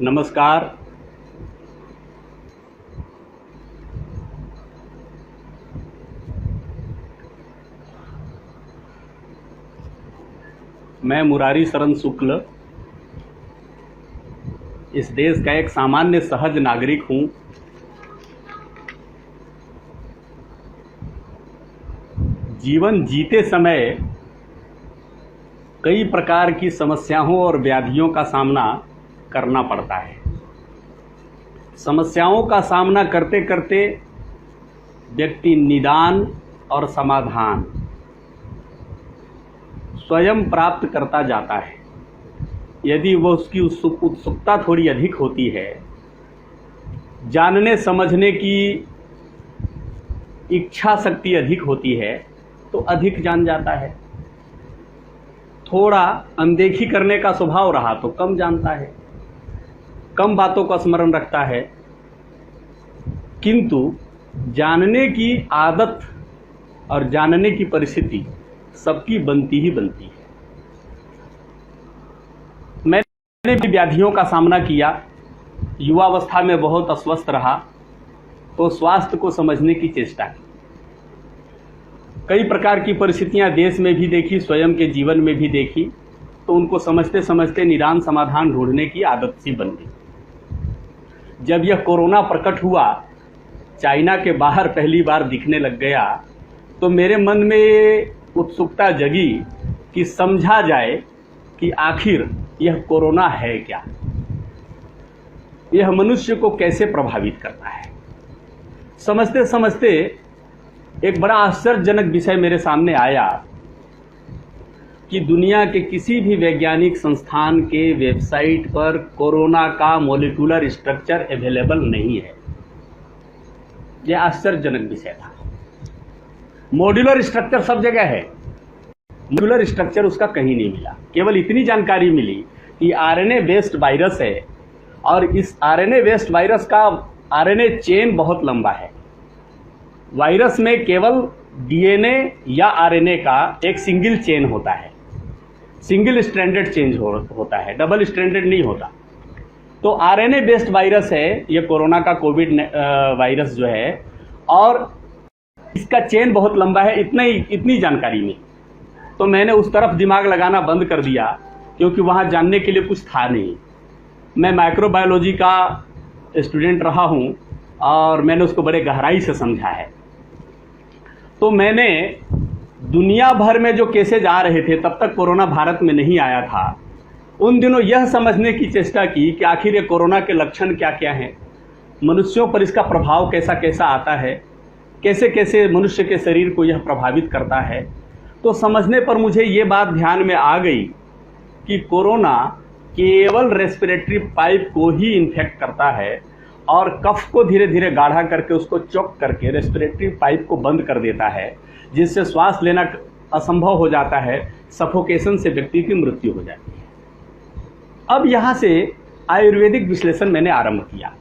नमस्कार। मैं मुरारी शरण शुक्ल इस देश का एक सामान्य सहज नागरिक हूं। जीवन जीते समय कई प्रकार की समस्याओं और व्याधियों का सामना करना पड़ता है। समस्याओं का सामना करते करते व्यक्ति निदान और समाधान स्वयं प्राप्त करता जाता है। यदि वह उसकी उत्सुकता थोड़ी अधिक होती है, जानने समझने की इच्छा शक्ति अधिक होती है, तो अधिक जान जाता है। थोड़ा अनदेखी करने का स्वभाव रहा तो कम जानता है, कम बातों का स्मरण रखता है। किंतु जानने की आदत और जानने की परिस्थिति सबकी बनती ही बनती है। मैंने भी व्याधियों का सामना किया। युवावस्था में बहुत अस्वस्थ रहा तो स्वास्थ्य को समझने की चेष्टा की। कई प्रकार की परिस्थितियां देश में भी देखी, स्वयं के जीवन में भी देखी, तो उनको समझते समझते निदान समाधान ढूंढने की आदत सी बन गई। जब यह कोरोना प्रकट हुआ, चाइना के बाहर पहली बार दिखने लग गया, तो मेरे मन में ये उत्सुकता जगी कि समझा जाए कि आखिर यह कोरोना है क्या, यह मनुष्य को कैसे प्रभावित करता है। समझते समझते एक बड़ा आश्चर्यजनक विषय मेरे सामने आया कि दुनिया के किसी भी वैज्ञानिक संस्थान के वेबसाइट पर कोरोना का मॉलिक्यूलर स्ट्रक्चर अवेलेबल नहीं है। यह आश्चर्यजनक विषय था। मॉड्यूलर स्ट्रक्चर सब जगह है, मॉलिक्यूलर स्ट्रक्चर उसका कहीं नहीं मिला। केवल इतनी जानकारी मिली कि आरएनए बेस्ड वायरस है और इस आरएनए बेस्ड वायरस का आरएनए चेन बहुत लंबा है। वायरस में केवल डीएनए या आरएनए का एक सिंगल चेन होता है, सिंगल स्ट्रैंडेड चेंज होता है, डबल स्ट्रैंडेड नहीं होता। तो आरएनए बेस्ड वायरस है ये कोरोना का कोविड वायरस जो है, और इसका चेन बहुत लंबा है। इतनी जानकारी में तो मैंने उस तरफ दिमाग लगाना बंद कर दिया, क्योंकि वहाँ जानने के लिए कुछ था नहीं। मैं माइक्रोबायोलॉजी का स्टूडेंट रहा हूँ और मैंने उसको बड़े गहराई से समझा है। तो मैंने दुनिया भर में जो केसेज आ रहे थे, तब तक कोरोना भारत में नहीं आया था, उन दिनों यह समझने की चेष्टा की कि आखिर ये कोरोना के लक्षण क्या क्या हैं, मनुष्यों पर इसका प्रभाव कैसा कैसा आता है, कैसे कैसे मनुष्य के शरीर को यह प्रभावित करता है। तो समझने पर मुझे ये बात ध्यान में आ गई कि कोरोना केवल रेस्पिरेटरी पाइप को ही इन्फेक्ट करता है और कफ को धीरे धीरे गाढ़ा करके उसको चोक करके रेस्पिरेटरी पाइप को बंद कर देता है, जिससे श्वास लेना असंभव हो जाता है। सफोकेशन से व्यक्ति की मृत्यु हो जाती है। अब यहाँ से आयुर्वेदिक विश्लेषण मैंने आरंभ किया।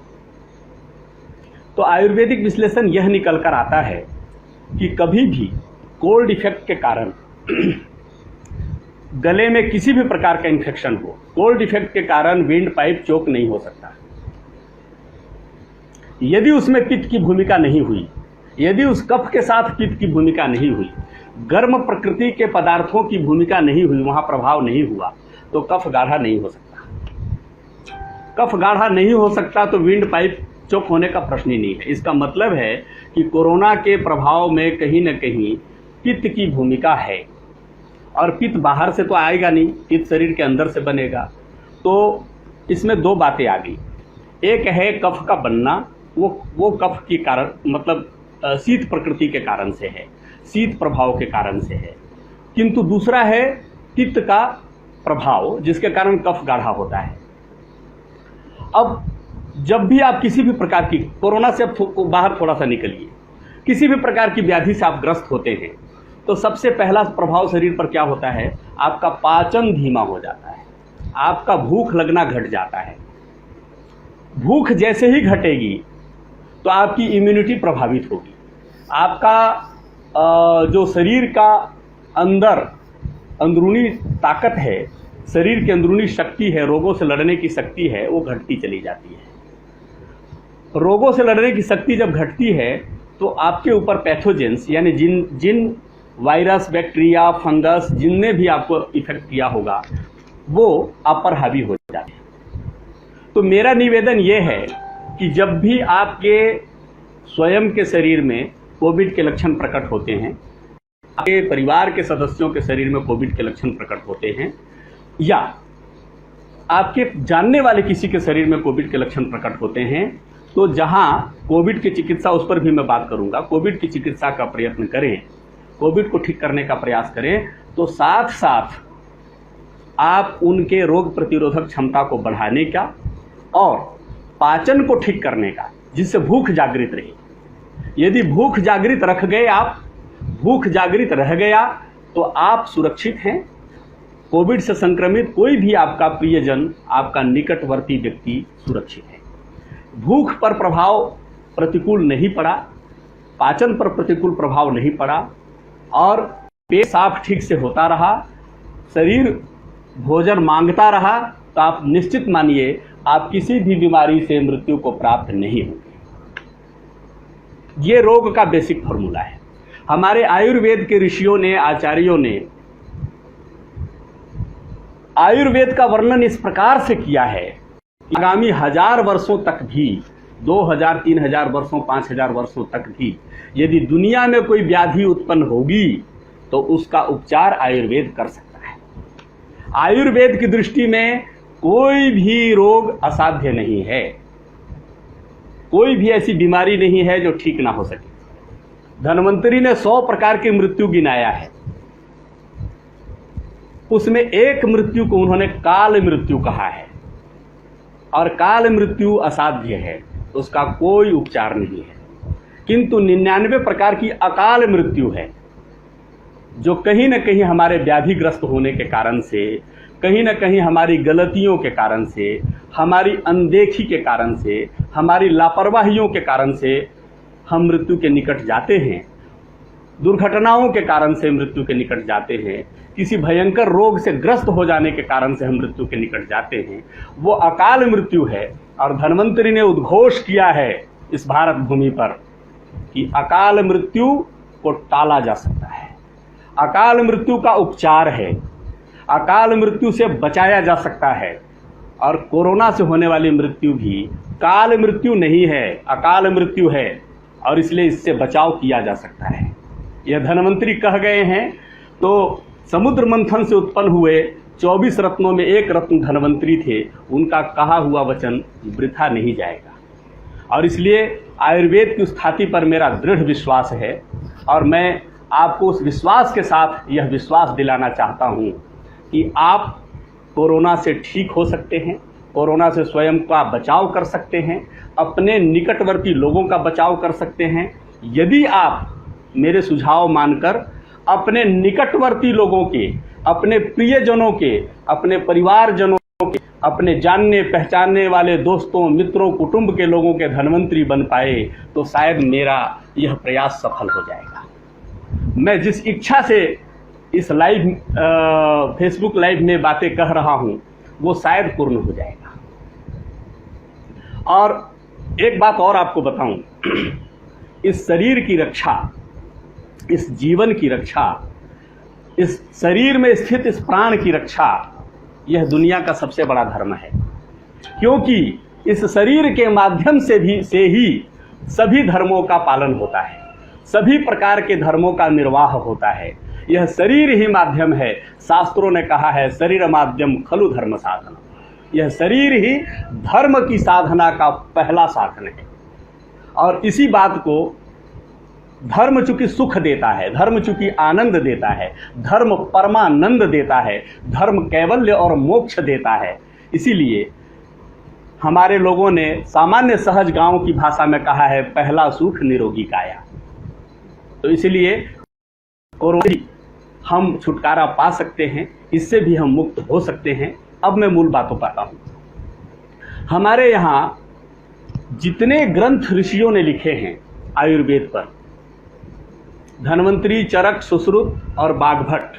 तो आयुर्वेदिक विश्लेषण यह निकल कर आता है कि कभी भी कोल्ड इफेक्ट के कारण गले में किसी भी प्रकार का इन्फेक्शन हो, कोल्ड इफेक्ट के कारण विंड पाइप चोक नहीं हो सकता। यदि उसमें पित्त की भूमिका नहीं हुई, यदि उस कफ के साथ पित्त की भूमिका नहीं हुई, गर्म प्रकृति के पदार्थों की भूमिका नहीं हुई, वहां प्रभाव नहीं हुआ, तो कफ गाढ़ा नहीं हो सकता। कफ गाढ़ा नहीं हो सकता तो विंड पाइप चोक होने का प्रश्न ही नहीं है। इसका मतलब है कि कोरोना के प्रभाव में कहीं न कहीं पित्त की भूमिका है, और पित्त बाहर से तो आएगा नहीं, पित्त शरीर के अंदर से बनेगा। तो इसमें दो बातें आ गई। एक है कफ का बनना, वो कफ के कारण, मतलब शीत प्रकृति के कारण से है, शीत प्रभाव के कारण से है। किंतु दूसरा है पित्त का प्रभाव, जिसके कारण कफ गाढ़ा होता है। अब जब भी आप किसी भी प्रकार की, कोरोना से अब बाहर थोड़ा सा निकलिए, किसी भी प्रकार की व्याधि से आप ग्रस्त होते हैं, तो सबसे पहला प्रभाव शरीर पर क्या होता है? आपका पाचन धीमा हो जाता है, आपका भूख लगना घट जाता है। भूख जैसे ही घटेगी तो आपकी इम्यूनिटी प्रभावित होगी। आपका जो शरीर का अंदरूनी ताकत है शरीर की अंदरूनी शक्ति है, रोगों से लड़ने की शक्ति है, वो घटती चली जाती है। रोगों से लड़ने की शक्ति जब घटती है तो आपके ऊपर पैथोजेंस यानी जिन वायरस, बैक्टीरिया, फंगस जिनने भी आपको इफेक्ट किया होगा वो आप पर हावी हो जाते हैं। तो मेरा निवेदन ये है कि जब भी आपके स्वयं के शरीर में कोविड के लक्षण प्रकट होते हैं, आपके परिवार के सदस्यों के शरीर में कोविड के लक्षण प्रकट होते हैं, या आपके जानने वाले किसी के शरीर में कोविड के लक्षण प्रकट होते हैं, तो जहां कोविड की चिकित्सा, उस पर भी मैं बात करूंगा, कोविड की चिकित्सा का प्रयत्न करें, कोविड को ठीक करने का प्रयास करें, तो साथ साथ आप उनके रोग प्रतिरोधक क्षमता को बढ़ाने का और पाचन को ठीक करने का, जिससे भूख जागृत रहे। यदि भूख जागृत रख गए आप, भूख जागृत रह गया, तो आप सुरक्षित हैं। कोविड से संक्रमित कोई भी आपका प्रियजन, आपका निकटवर्ती व्यक्ति सुरक्षित है। भूख पर प्रभाव प्रतिकूल नहीं पड़ा, पाचन पर प्रतिकूल प्रभाव नहीं पड़ा, और पेट साफ ठीक से होता रहा, शरीर भोजन मांगता रहा, तो आप निश्चित मानिए आप किसी भी बीमारी से मृत्यु को प्राप्त नहीं होंगे। ये रोग का बेसिक फॉर्मूला है। हमारे आयुर्वेद के ऋषियों ने, आचार्यों ने आयुर्वेद का वर्णन इस प्रकार से किया है कि आगामी 1000 वर्षों तक भी, 2000, 3000 वर्षों, 5000 वर्षों तक भी यदि दुनिया में कोई व्याधि उत्पन्न होगी तो उसका उपचार आयुर्वेद कर सकता है। आयुर्वेद की दृष्टि में कोई भी रोग असाध्य नहीं है, कोई भी ऐसी बीमारी नहीं है जो ठीक ना हो सके। धन्वंतरी ने 100 प्रकार की मृत्यु गिनाया है, उसमें एक मृत्यु को उन्होंने काल मृत्यु कहा है, और काल मृत्यु असाध्य है, उसका कोई उपचार नहीं है। किंतु 99 प्रकार की अकाल मृत्यु है, जो कहीं न कहीं हमारे व्याधिग्रस्त होने के कारण से, कहीं न कहीं हमारी गलतियों के कारण से, हमारी अनदेखी के कारण से, हमारी लापरवाहियों के कारण से हम मृत्यु के निकट जाते हैं, दुर्घटनाओं के कारण से मृत्यु के निकट जाते हैं, किसी भयंकर रोग से ग्रस्त हो जाने के कारण से हम मृत्यु के निकट जाते हैं, वो अकाल मृत्यु है। और धन्वंतरी ने उद्घोष किया है इस भारत भूमि पर कि अकाल मृत्यु को टाला जा सकता है, अकाल मृत्यु का उपचार है, अकाल मृत्यु से बचाया जा सकता है। और कोरोना से होने वाली मृत्यु भी काल मृत्यु नहीं है, अकाल मृत्यु है, और इसलिए इससे बचाव किया जा सकता है। यह धन्वंतरी कह गए हैं, तो समुद्र मंथन से उत्पन्न हुए 24 रत्नों में एक रत्न धन्वंतरी थे, उनका कहा हुआ वचन वृथा नहीं जाएगा। और इसलिए आयुर्वेद की उस ख्याति पर मेरा दृढ़ विश्वास है, और मैं आपको उस विश्वास के साथ यह विश्वास दिलाना चाहता हूँ कि आप कोरोना से ठीक हो सकते हैं, कोरोना से स्वयं का बचाव कर सकते हैं, अपने निकटवर्ती लोगों का बचाव कर सकते हैं, यदि आप मेरे सुझाव मानकर अपने निकटवर्ती लोगों के, अपने प्रियजनों के, अपने परिवारजनों के, अपने जानने पहचानने वाले दोस्तों, मित्रों, कुटुंब के लोगों के धन्वंतरी बन पाए, तो शायद मेरा यह प्रयास सफल हो जाएगा। मैं जिस इच्छा से इस लाइव फेसबुक लाइव में बातें कह रहा हूं, वो शायद पूर्ण हो जाएगा। और एक बात और आपको बताऊं, इस शरीर की रक्षा, इस जीवन की रक्षा, इस शरीर में स्थित इस प्राण की रक्षा, यह दुनिया का सबसे बड़ा धर्म है। क्योंकि इस शरीर के माध्यम से ही सभी धर्मों का पालन होता है, सभी प्रकार के धर्मों का निर्वाह होता है। यह शरीर ही माध्यम है। शास्त्रों ने कहा है, शरीर माध्यम खलु धर्म साधन। यह शरीर ही धर्म की साधना का पहला साधन है। और इसी बात को, धर्म चूंकि सुख देता है, धर्म चूंकि आनंद देता है, धर्म परमानंद देता है, धर्म कैवल्य और मोक्ष देता है, इसीलिए हमारे लोगों ने सामान्य सहज गांव की भाषा में कहा है, पहला सुख निरोगी काया। तो इसलिए कोरोना हम छुटकारा पा सकते हैं, इससे भी हम मुक्त हो सकते हैं। अब मैं मूल बातों पर आता हूं। हमारे यहाँ जितने ग्रंथ ऋषियों ने लिखे हैं आयुर्वेद पर, धन्वंतरी, चरक, सुश्रुत और बागभट्ट,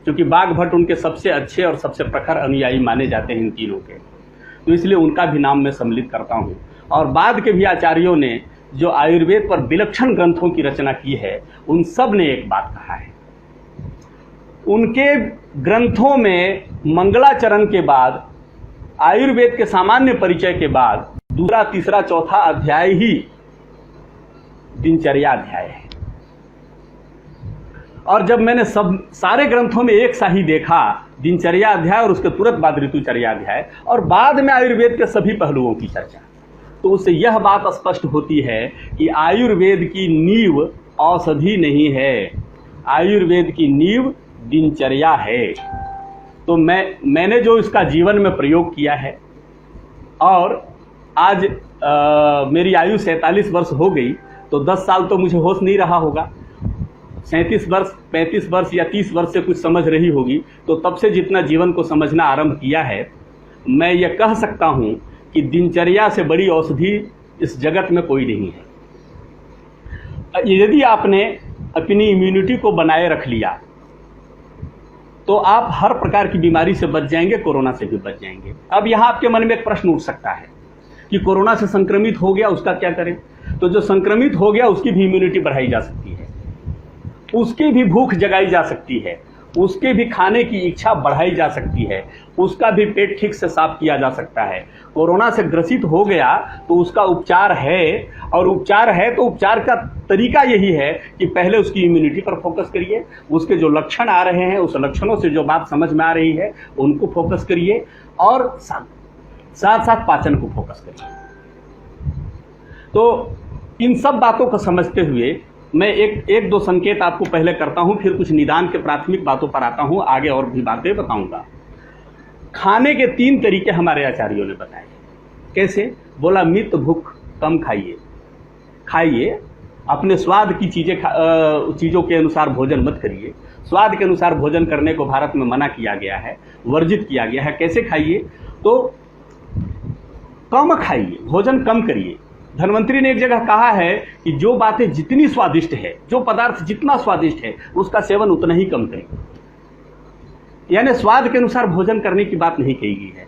क्योंकि बाघभट्ट उनके सबसे अच्छे और सबसे प्रखर अनुयायी माने जाते हैं इन तीनों के, तो इसलिए उनका भी नाम मैं सम्मिलित करता हूँ। और बाद के भी आचार्यों ने जो आयुर्वेद पर विलक्षण ग्रंथों की रचना की है, उन सब ने एक बात कहा है, उनके ग्रंथों में मंगलाचरण के बाद, आयुर्वेद के सामान्य परिचय के बाद दूसरा, तीसरा, चौथा अध्याय ही दिनचर्या अध्याय है। और जब मैंने सारे ग्रंथों में एक सा ही देखा, दिनचर्या अध्याय और उसके तुरंत बाद ऋतुचर्या अध्याय, और बाद में आयुर्वेद के सभी पहलुओं की चर्चा, तो उससे यह बात स्पष्ट होती है कि आयुर्वेद की नींव औषधि नहीं है, आयुर्वेद की नींव दिनचर्या है। तो मैंने जो इसका जीवन में प्रयोग किया है, और आज मेरी आयु 47 वर्ष हो गई, तो 10 साल तो मुझे होश नहीं रहा होगा, 37 वर्ष, 35 वर्ष या 30 वर्ष से कुछ समझ रही होगी, तो तब से जितना जीवन को समझना आरंभ किया है, मैं ये कह सकता हूँ कि दिनचर्या से बड़ी औषधि इस जगत में कोई नहीं है। यदि आपने अपनी इम्यूनिटी को बनाए रख लिया, तो आप हर प्रकार की बीमारी से बच जाएंगे, कोरोना से भी बच जाएंगे। अब यहाँ आपके मन में एक प्रश्न उठ सकता है कि कोरोना से संक्रमित हो गया, उसका क्या करें? तो जो संक्रमित हो गया उसकी भी इम्यूनिटी बढ़ाई जा सकती है, उसकी भी भूख जगाई जा सकती है, उसके भी खाने की इच्छा बढ़ाई जा सकती है, उसका भी पेट ठीक से साफ किया जा सकता है। कोरोना से ग्रसित हो गया तो उसका उपचार है, और उपचार है तो उपचार का तरीका यही है कि पहले उसकी इम्यूनिटी पर फोकस करिए, उसके जो लक्षण आ रहे हैं, उस लक्षणों से जो बात समझ में आ रही है उनको फोकस करिए, और साथ साथ पाचन को फोकस करिए। तो इन सब बातों को समझते हुए मैं एक दो संकेत आपको पहले करता हूं, फिर कुछ निदान के प्राथमिक बातों पर आता हूं, आगे और भी बातें बताऊंगा। खाने के 3 तरीके हमारे आचार्यों ने बताए। कैसे? बोला, मित भूख कम खाइए, अपने स्वाद की चीज़ों के अनुसार भोजन मत करिए। स्वाद के अनुसार भोजन करने को भारत में मना किया गया है, वर्जित किया गया है। कैसे खाइए? तो कम खाइए, भोजन कम करिए। धन्वंतरी ने एक जगह कहा है कि जो बातें जितनी स्वादिष्ट है, जो पदार्थ जितना स्वादिष्ट है, उसका सेवन उतना ही कम करें। यानी स्वाद के अनुसार भोजन करने की बात नहीं कही गई है,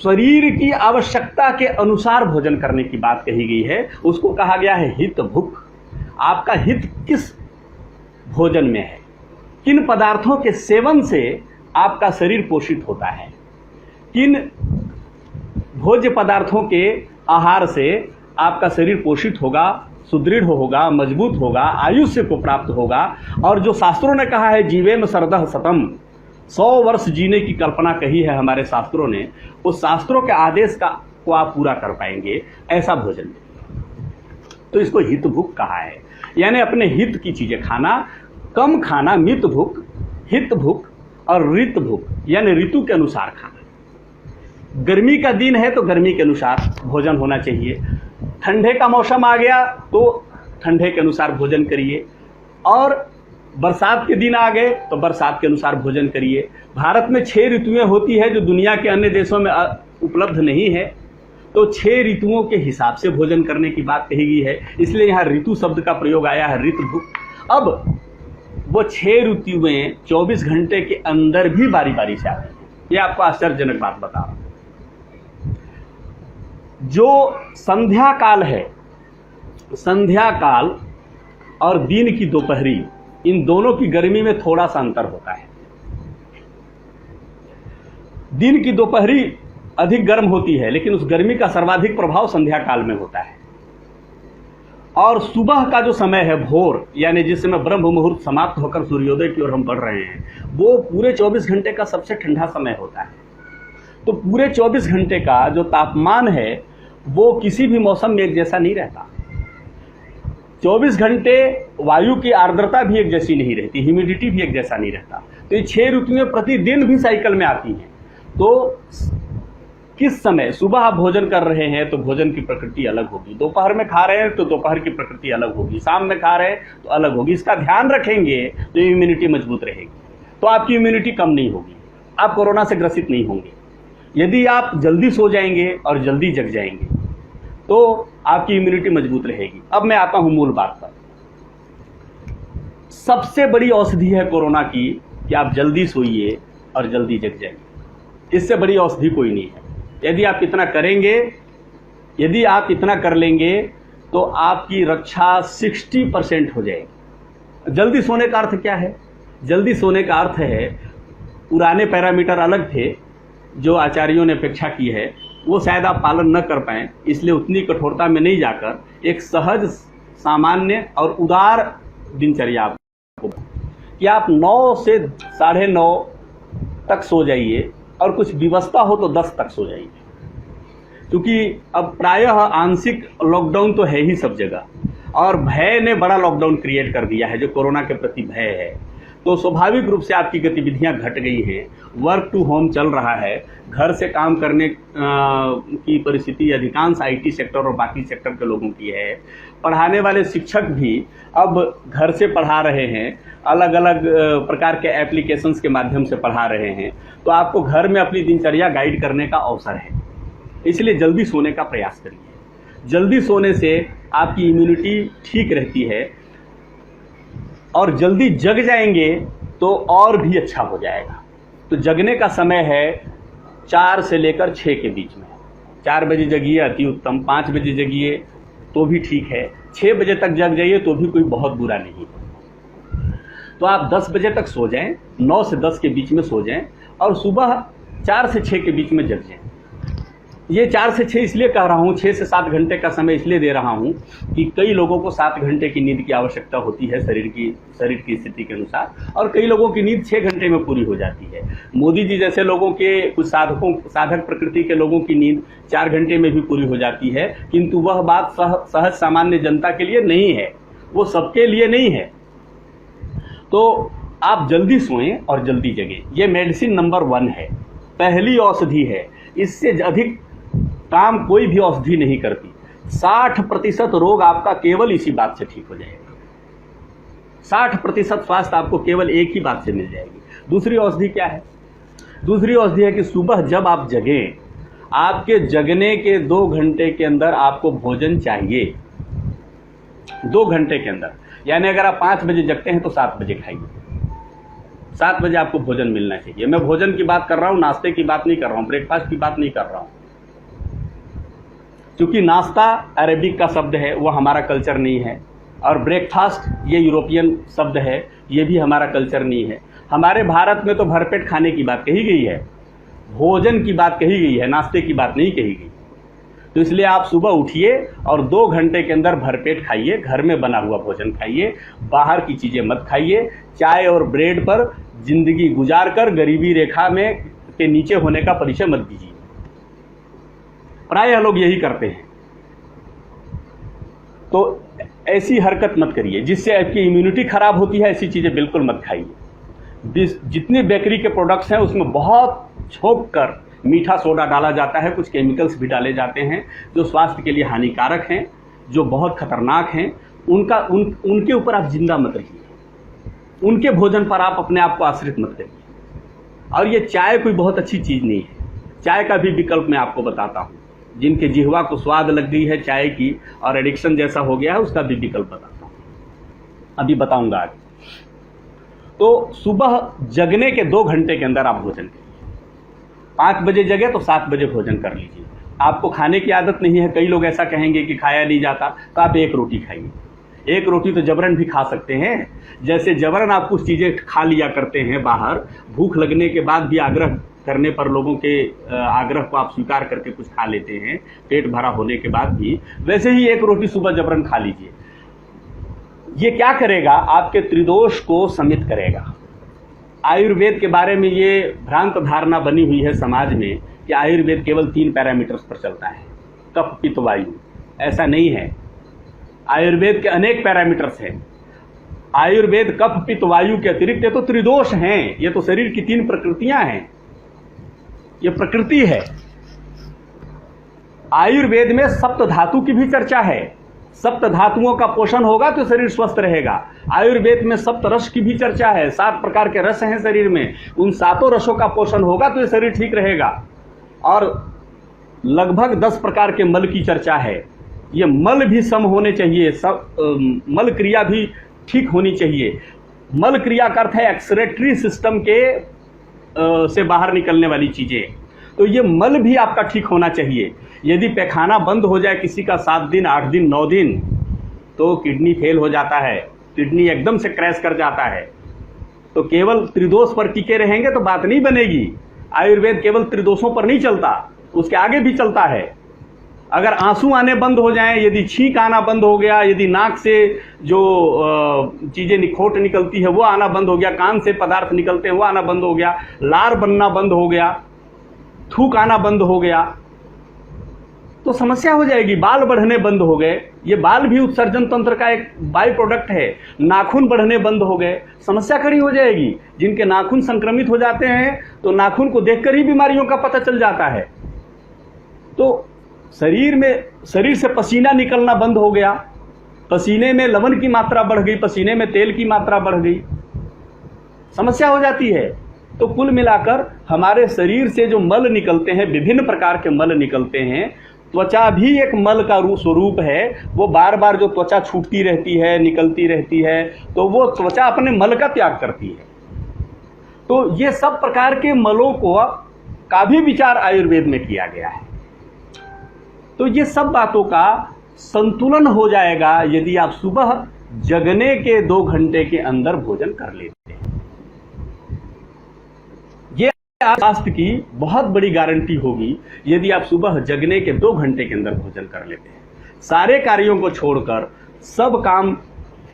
शरीर की आवश्यकता के अनुसार भोजन करने की बात कही गई है। उसको कहा गया है हित भुक। आपका हित किस भोजन में है, किन पदार्थों के सेवन से आपका शरीर पोषित होता है, किन भोज्य पदार्थों के आहार से आपका शरीर पोषित होगा, सुदृढ़ होगा, मजबूत होगा, आयुष्य को प्राप्त होगा। और जो शास्त्रों ने कहा है जीवेम सरदह शतम, 100 वर्ष जीने की कल्पना कही है हमारे शास्त्रों ने, उस शास्त्रों के आदेश को आप पूरा कर पाएंगे, ऐसा भोजन। तो इसको हित भूख कहा है, यानी अपने हित की चीजें खाना, कम खाना, मित भूख, हित भूख और ऋत भूख, यानी ऋतु के अनुसार खाना। गर्मी का दिन है तो गर्मी के अनुसार भोजन होना चाहिए, ठंडे का मौसम आ गया तो ठंडे के अनुसार भोजन करिए, और बरसात के दिन आ गए तो बरसात के अनुसार भोजन करिए। भारत में 6 ऋतुएं होती है जो दुनिया के अन्य देशों में उपलब्ध नहीं है, तो 6 ऋतुओं के हिसाब से भोजन करने की बात कही गई है, इसलिए यहाँ ऋतु शब्द का प्रयोग आया है, ऋतु। अब वो 6 ऋतुएं 24 घंटे के अंदर भी बारी बारी से आती हैं। ये आपको आश्चर्यजनक बात बता रहा हूं। जो संध्या काल है, संध्या काल और दिन की दोपहरी, इन दोनों की गर्मी में थोड़ा सा अंतर होता है। दिन की दोपहरी अधिक गर्म होती है, लेकिन उस गर्मी का सर्वाधिक प्रभाव संध्या काल में होता है। और सुबह का जो समय है, भोर, यानी जिस समय ब्रह्म मुहूर्त समाप्त होकर सूर्योदय की ओर हम बढ़ रहे हैं, वो पूरे 24 घंटे का सबसे ठंडा समय होता है। तो पूरे 24 घंटे का जो तापमान है वो किसी भी मौसम में एक जैसा नहीं रहता। 24 घंटे वायु की आर्द्रता भी एक जैसी नहीं रहती, ह्यूमिडिटी भी एक जैसा नहीं रहता। तो ये 6 ऋतुएं प्रतिदिन भी साइकिल में आती हैं। तो किस समय सुबह आप भोजन कर रहे हैं तो भोजन की प्रकृति अलग होगी, दोपहर में खा रहे हैं तो दोपहर की प्रकृति अलग होगी, शाम में खा रहे हैं तो अलग होगी। इसका ध्यान रखेंगे तो इम्यूनिटी मजबूत रहेगी, तो आपकी इम्यूनिटी कम नहीं होगी, आप कोरोना से ग्रसित नहीं होंगे। यदि आप जल्दी सो जाएंगे और जल्दी जग जाएंगे तो आपकी इम्यूनिटी मजबूत रहेगी। अब मैं आता हूं मूल बात पर। सबसे बड़ी औषधि है कोरोना की कि आप जल्दी सोइए और जल्दी जग जाइए। इससे बड़ी औषधि कोई नहीं है। यदि आप इतना करेंगे, यदि आप इतना कर लेंगे तो आपकी रक्षा 60% हो जाएगी। जल्दी सोने का अर्थ क्या है? जल्दी सोने का अर्थ है, पुराने पैरामीटर अलग थे जो आचार्यों ने अपेक्षा की है, वो शायद आप पालन न कर पाएँ, इसलिए उतनी कठोरता में नहीं जाकर एक सहज, सामान्य और उदार दिनचर्या आपको, कि आप 9 से 9:30 तक सो जाइए और कुछ व्यवस्था हो तो 10 तक सो जाइए। क्योंकि अब प्रायः आंशिक लॉकडाउन तो है ही सब जगह और भय ने बड़ा लॉकडाउन क्रिएट कर दिया है, जो कोरोना के प्रति भय है। तो स्वाभाविक रूप से आपकी गतिविधियां घट गई हैं, वर्क टू होम चल रहा है, घर से काम करने की परिस्थिति अधिकांश आईटी सेक्टर और बाकी सेक्टर के लोगों की है। पढ़ाने वाले शिक्षक भी अब घर से पढ़ा रहे हैं, अलग अलग प्रकार के एप्लीकेशंस के माध्यम से पढ़ा रहे हैं। तो आपको घर में अपनी दिनचर्या गाइड करने का अवसर है, इसलिए जल्दी सोने का प्रयास करिए। जल्दी सोने से आपकी इम्यूनिटी ठीक रहती है और जल्दी जग जाएंगे तो और भी अच्छा हो जाएगा। तो जगने का समय है 4 से लेकर 6 के बीच में। 4 बजे जगिए अति उत्तम, 5 बजे जगिए तो भी ठीक है, 6 बजे तक जग जाइए तो भी कोई बहुत बुरा नहीं। तो आप 10 बजे तक सो जाएं, 9 से 10 के बीच में सो जाएं और सुबह 4 से 6 के बीच में जग जाएं। ये 4 से 6 इसलिए कह रहा हूँ, 6 से 7 घंटे का समय इसलिए दे रहा हूँ कि कई लोगों को 7 घंटे की नींद की आवश्यकता होती है शरीर की स्थिति के अनुसार, और कई लोगों की नींद 6 घंटे में पूरी हो जाती है। मोदी जी जैसे लोगों के, कुछ साधक प्रकृति के लोगों की नींद 4 घंटे में भी पूरी हो जाती है, किंतु वह बात सहज सामान्य जनता के लिए नहीं है, वो सबके लिए नहीं है। तो आप जल्दी सोएं और जल्दी जगें, ये मेडिसिन नंबर 1 है, पहली औषधि है। इससे अधिक काम कोई भी औषधि नहीं करती। 60% रोग आपका केवल इसी बात से ठीक हो जाएगा। 60% स्वास्थ्य आपको केवल एक ही बात से मिल जाएगी। दूसरी औषधि क्या है? दूसरी औषधि है कि सुबह जब आप जगें, आपके जगने के 2 घंटे के अंदर आपको भोजन चाहिए। 2 घंटे के अंदर, यानी अगर आप 5 बजे जगते हैं तो 7 बजे खाइए। 7 बजे आपको भोजन मिलना चाहिए। मैं भोजन की बात कर रहा हूँ, नाश्ते की बात नहीं कर रहा हूँ, ब्रेकफास्ट की बात नहीं कर रहा हूँ। क्योंकि नाश्ता अरेबिक का शब्द है, वो हमारा कल्चर नहीं है, और ब्रेकफास्ट ये यूरोपियन शब्द है, ये भी हमारा कल्चर नहीं है। हमारे भारत में तो भरपेट खाने की बात कही गई है, भोजन की बात कही गई है, नाश्ते की बात नहीं कही गई। तो इसलिए आप सुबह उठिए और 2 घंटे के अंदर भरपेट खाइए, घर में बना हुआ भोजन खाइए, बाहर की चीज़ें मत खाइए। चाय और ब्रेड पर जिंदगी गुजार कर गरीबी रेखा में के नीचे होने का परिचय मत दीजिए। प्रायः लोग यही करते हैं। तो ऐसी हरकत मत करिए जिससे आपकी इम्यूनिटी खराब होती है, ऐसी चीज़ें बिल्कुल मत खाइए। जितने बेकरी के प्रोडक्ट्स हैं उसमें बहुत छोंक कर मीठा सोडा डाला जाता है, कुछ केमिकल्स भी डाले जाते हैं जो स्वास्थ्य के लिए हानिकारक हैं, जो बहुत खतरनाक हैं। उनके ऊपर आप जिंदा मत रहिए, उनके भोजन पर आप अपने आप को आश्रित मत करिए। और ये चाय कोई बहुत अच्छी चीज़ नहीं है। चाय का भी विकल्प मैं आपको बताता हूँ। जिनके जिह्वा को स्वाद लग गई है चाय की और एडिक्शन जैसा हो गया है, उसका भी विकल्प बताता हूँ, अभी बताऊंगा आगे। तो सुबह जगने के 2 घंटे के अंदर आप भोजन करिए। 5 बजे जगे तो 7 बजे भोजन कर लीजिए। आपको खाने की आदत नहीं है, कई लोग ऐसा कहेंगे कि खाया नहीं जाता, तो आप 1 रोटी खाइए। 1 रोटी तो जबरन भी खा सकते हैं, जैसे जबरन आप कुछ चीज़ें खा लिया करते हैं बाहर, भूख लगने के बाद भी आग्रह करने पर लोगों के आग्रह को आप स्वीकार करके कुछ खा लेते हैं, पेट भरा होने के बाद भी, वैसे ही 1 रोटी सुबह जबरन खा लीजिए। ये क्या करेगा? आपके त्रिदोष को शमित करेगा। आयुर्वेद के बारे में ये भ्रांत धारणा बनी हुई है समाज में कि आयुर्वेद केवल 3 पैरामीटर्स पर चलता है, कफ पित्त वायु। ऐसा नहीं है, आयुर्वेद के अनेक पैरामीटर्स हैं। आयुर्वेद कफ पित्त वायु के अतिरिक्त ये तो त्रिदोष हैं, ये तो शरीर की 3 प्रकृतियां हैं, ये प्रकृति है। आयुर्वेद में सप्त धातु की भी चर्चा है। सप्त धातुओं का पोषण होगा तो शरीर स्वस्थ रहेगा। आयुर्वेद में सप्त रस की भी चर्चा है, 7 प्रकार के रस हैं शरीर में, उन 7 रसों का पोषण होगा तो शरीर ठीक रहेगा। और लगभग 10 प्रकार के मल की चर्चा है। ये मल भी सम होने चाहिए, सब मल क्रिया भी ठीक होनी चाहिए। मल क्रिया का अर्थ है एक्सक्रीटरी सिस्टम के से बाहर निकलने वाली चीजें। तो ये मल भी आपका ठीक होना चाहिए। यदि पैखाना बंद हो जाए किसी का 7 दिन 8 दिन 9 दिन, तो किडनी फेल हो जाता है, किडनी एकदम से क्रैश कर जाता है। तो केवल त्रिदोष पर टिके रहेंगे तो बात नहीं बनेगी। आयुर्वेद केवल त्रिदोषों पर नहीं चलता, उसके आगे भी चलता है। अगर आंसू आने बंद हो जाएं, यदि छींक आना बंद हो गया, यदि नाक से जो चीजें निखोट निकलती है वो आना बंद हो गया, कान से पदार्थ निकलते हैं वो आना बंद हो गया, लार बनना बंद हो गया, थूक आना बंद हो गया, तो समस्या हो जाएगी। बाल बढ़ने बंद हो गए, ये बाल भी उत्सर्जन तंत्र का एक बाई प्रोडक्ट है। नाखून बढ़ने बंद हो गए, समस्या खड़ी हो जाएगी। जिनके नाखून संक्रमित हो जाते हैं तो नाखून को देखकर ही बीमारियों का पता चल जाता है। तो शरीर से पसीना निकलना बंद हो गया, पसीने में लवण की मात्रा बढ़ गई, पसीने में तेल की मात्रा बढ़ गई, समस्या हो जाती है। तो कुल मिलाकर हमारे शरीर से जो मल निकलते हैं, विभिन्न प्रकार के मल निकलते हैं, त्वचा भी एक मल का स्वरूप है। वो बार बार जो त्वचा छूटती रहती है, निकलती रहती है, तो वो त्वचा अपने मल का त्याग करती है। तो ये सब प्रकार के मलों का भी विचार आयुर्वेद में किया गया है। तो ये सब बातों का संतुलन हो जाएगा यदि आप सुबह जगने के 2 घंटे के अंदर भोजन कर लेते हैं। ये स्वास्थ्य की बहुत बड़ी गारंटी होगी यदि आप सुबह जगने के 2 घंटे के अंदर भोजन कर लेते हैं। सारे कार्यों को छोड़कर, सब काम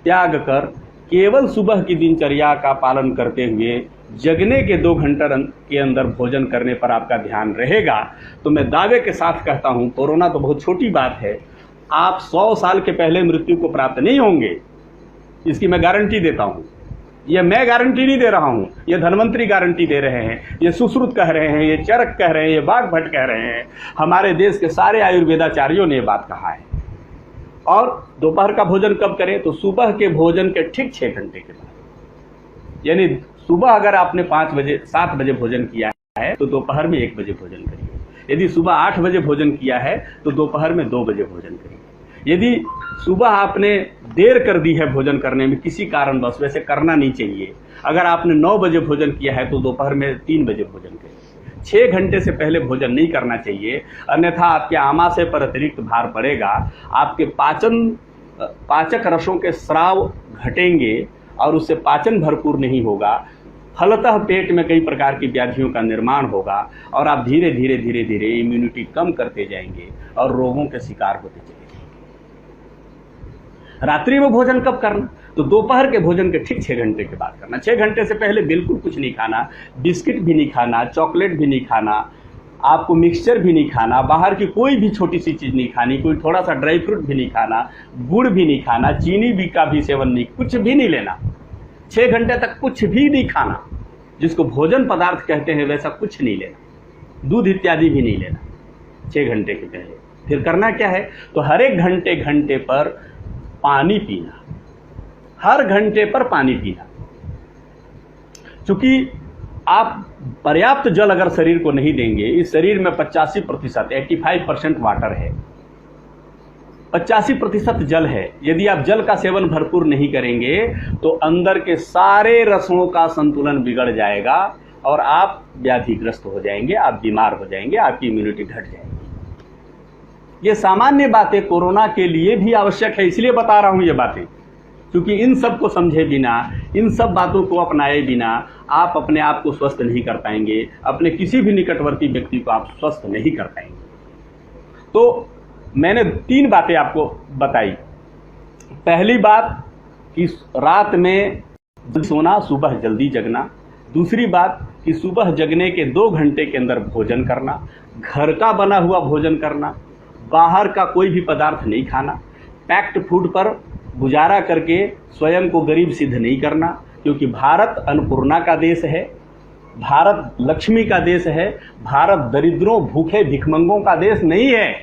त्याग कर, केवल सुबह की दिनचर्या का पालन करते हुए जगने के 2 घंटे के अंदर भोजन करने पर आपका ध्यान रहेगा, तो मैं दावे के साथ कहता हूं, कोरोना तो बहुत छोटी बात है, आप 100 साल के पहले मृत्यु को प्राप्त नहीं होंगे, इसकी मैं गारंटी देता हूं। ये मैं गारंटी नहीं दे रहा हूं, ये धन्वंतरी गारंटी दे रहे हैं, ये सुश्रुत कह रहे हैं, ये चरक कह रहे हैं, ये बागभट्ट कह रहे हैं। हमारे देश के सारे आयुर्वेदाचार्यों ने ये बात कहा है। और दोपहर का भोजन कब करें? तो सुबह के भोजन के ठीक 6 घंटे के बाद। यानी सुबह अगर आपने 7 बजे भोजन किया है तो दोपहर में 1 बजे भोजन करिए। यदि सुबह 8 बजे भोजन किया है तो दोपहर में 2 बजे भोजन करिए। यदि सुबह आपने देर कर दी है भोजन करने में किसी कारणवश, वैसे करना नहीं चाहिए, अगर आपने 9 बजे भोजन किया है तो दोपहर में 3 बजे भोजन करिए। 6 घंटे से पहले भोजन नहीं करना चाहिए, अन्यथा आपके आमाशय पर अतिरिक्त भार पड़ेगा, आपके पाचक रसों के स्राव घटेंगे और उससे पाचन भरपूर नहीं होगा। फलतः पेट में कई प्रकार की व्याधियों का निर्माण होगा और आप धीरे धीरे इम्यूनिटी कम करते जाएंगे और रोगों के शिकार होते चले जाएंगे। रात्रि में भोजन कब करना? तो दोपहर के भोजन के ठीक 6 घंटे के बाद करना। 6 घंटे से पहले बिल्कुल कुछ नहीं खाना, बिस्किट भी नहीं खाना, चॉकलेट भी नहीं खाना, आपको मिक्सचर भी नहीं खाना, बाहर की कोई भी छोटी सी चीज नहीं खानी, कोई थोड़ा सा ड्राई फ्रूट भी नहीं खाना, गुड़ भी नहीं खाना, चीनी भी का भी सेवन नहीं, कुछ भी नहीं लेना। 6 घंटे तक कुछ भी नहीं खाना, जिसको भोजन पदार्थ कहते हैं वैसा कुछ नहीं लेना, दूध इत्यादि भी नहीं लेना 6 घंटे के पहले। फिर करना क्या है? तो हर एक घंटे पर पानी पीना, हर घंटे पर पानी पीना। क्योंकि आप पर्याप्त जल अगर शरीर को नहीं देंगे, इस शरीर में 85% 85% वाटर है, 85% जल है। यदि आप जल का सेवन भरपूर नहीं करेंगे तो अंदर के सारे रसों का संतुलन बिगड़ जाएगा और आप व्याधिग्रस्त हो जाएंगे, आप बीमार हो जाएंगे, आपकी इम्यूनिटी घट जाएगी। ये सामान्य बातें कोरोना के लिए भी आवश्यक है, इसलिए बता रहा हूं ये बातें, क्योंकि इन सब को समझे बिना, इन सब बातों को अपनाए बिना आप अपने आप को स्वस्थ नहीं कर पाएंगे, अपने किसी भी निकटवर्ती व्यक्ति को आप स्वस्थ नहीं कर पाएंगे। तो मैंने 3 बातें आपको बताई। पहली बात कि रात में जल्दी सोना, सुबह जल्दी जगना। दूसरी बात कि सुबह जगने के 2 घंटे के अंदर भोजन करना, घर का बना हुआ भोजन करना, बाहर का कोई भी पदार्थ नहीं खाना, पैक्ड फूड पर गुजारा करके स्वयं को गरीब सिद्ध नहीं करना, क्योंकि भारत अन्नपूर्णा का देश है, भारत लक्ष्मी का देश है, भारत दरिद्रों, भूखे, भिखमंगों का देश नहीं है।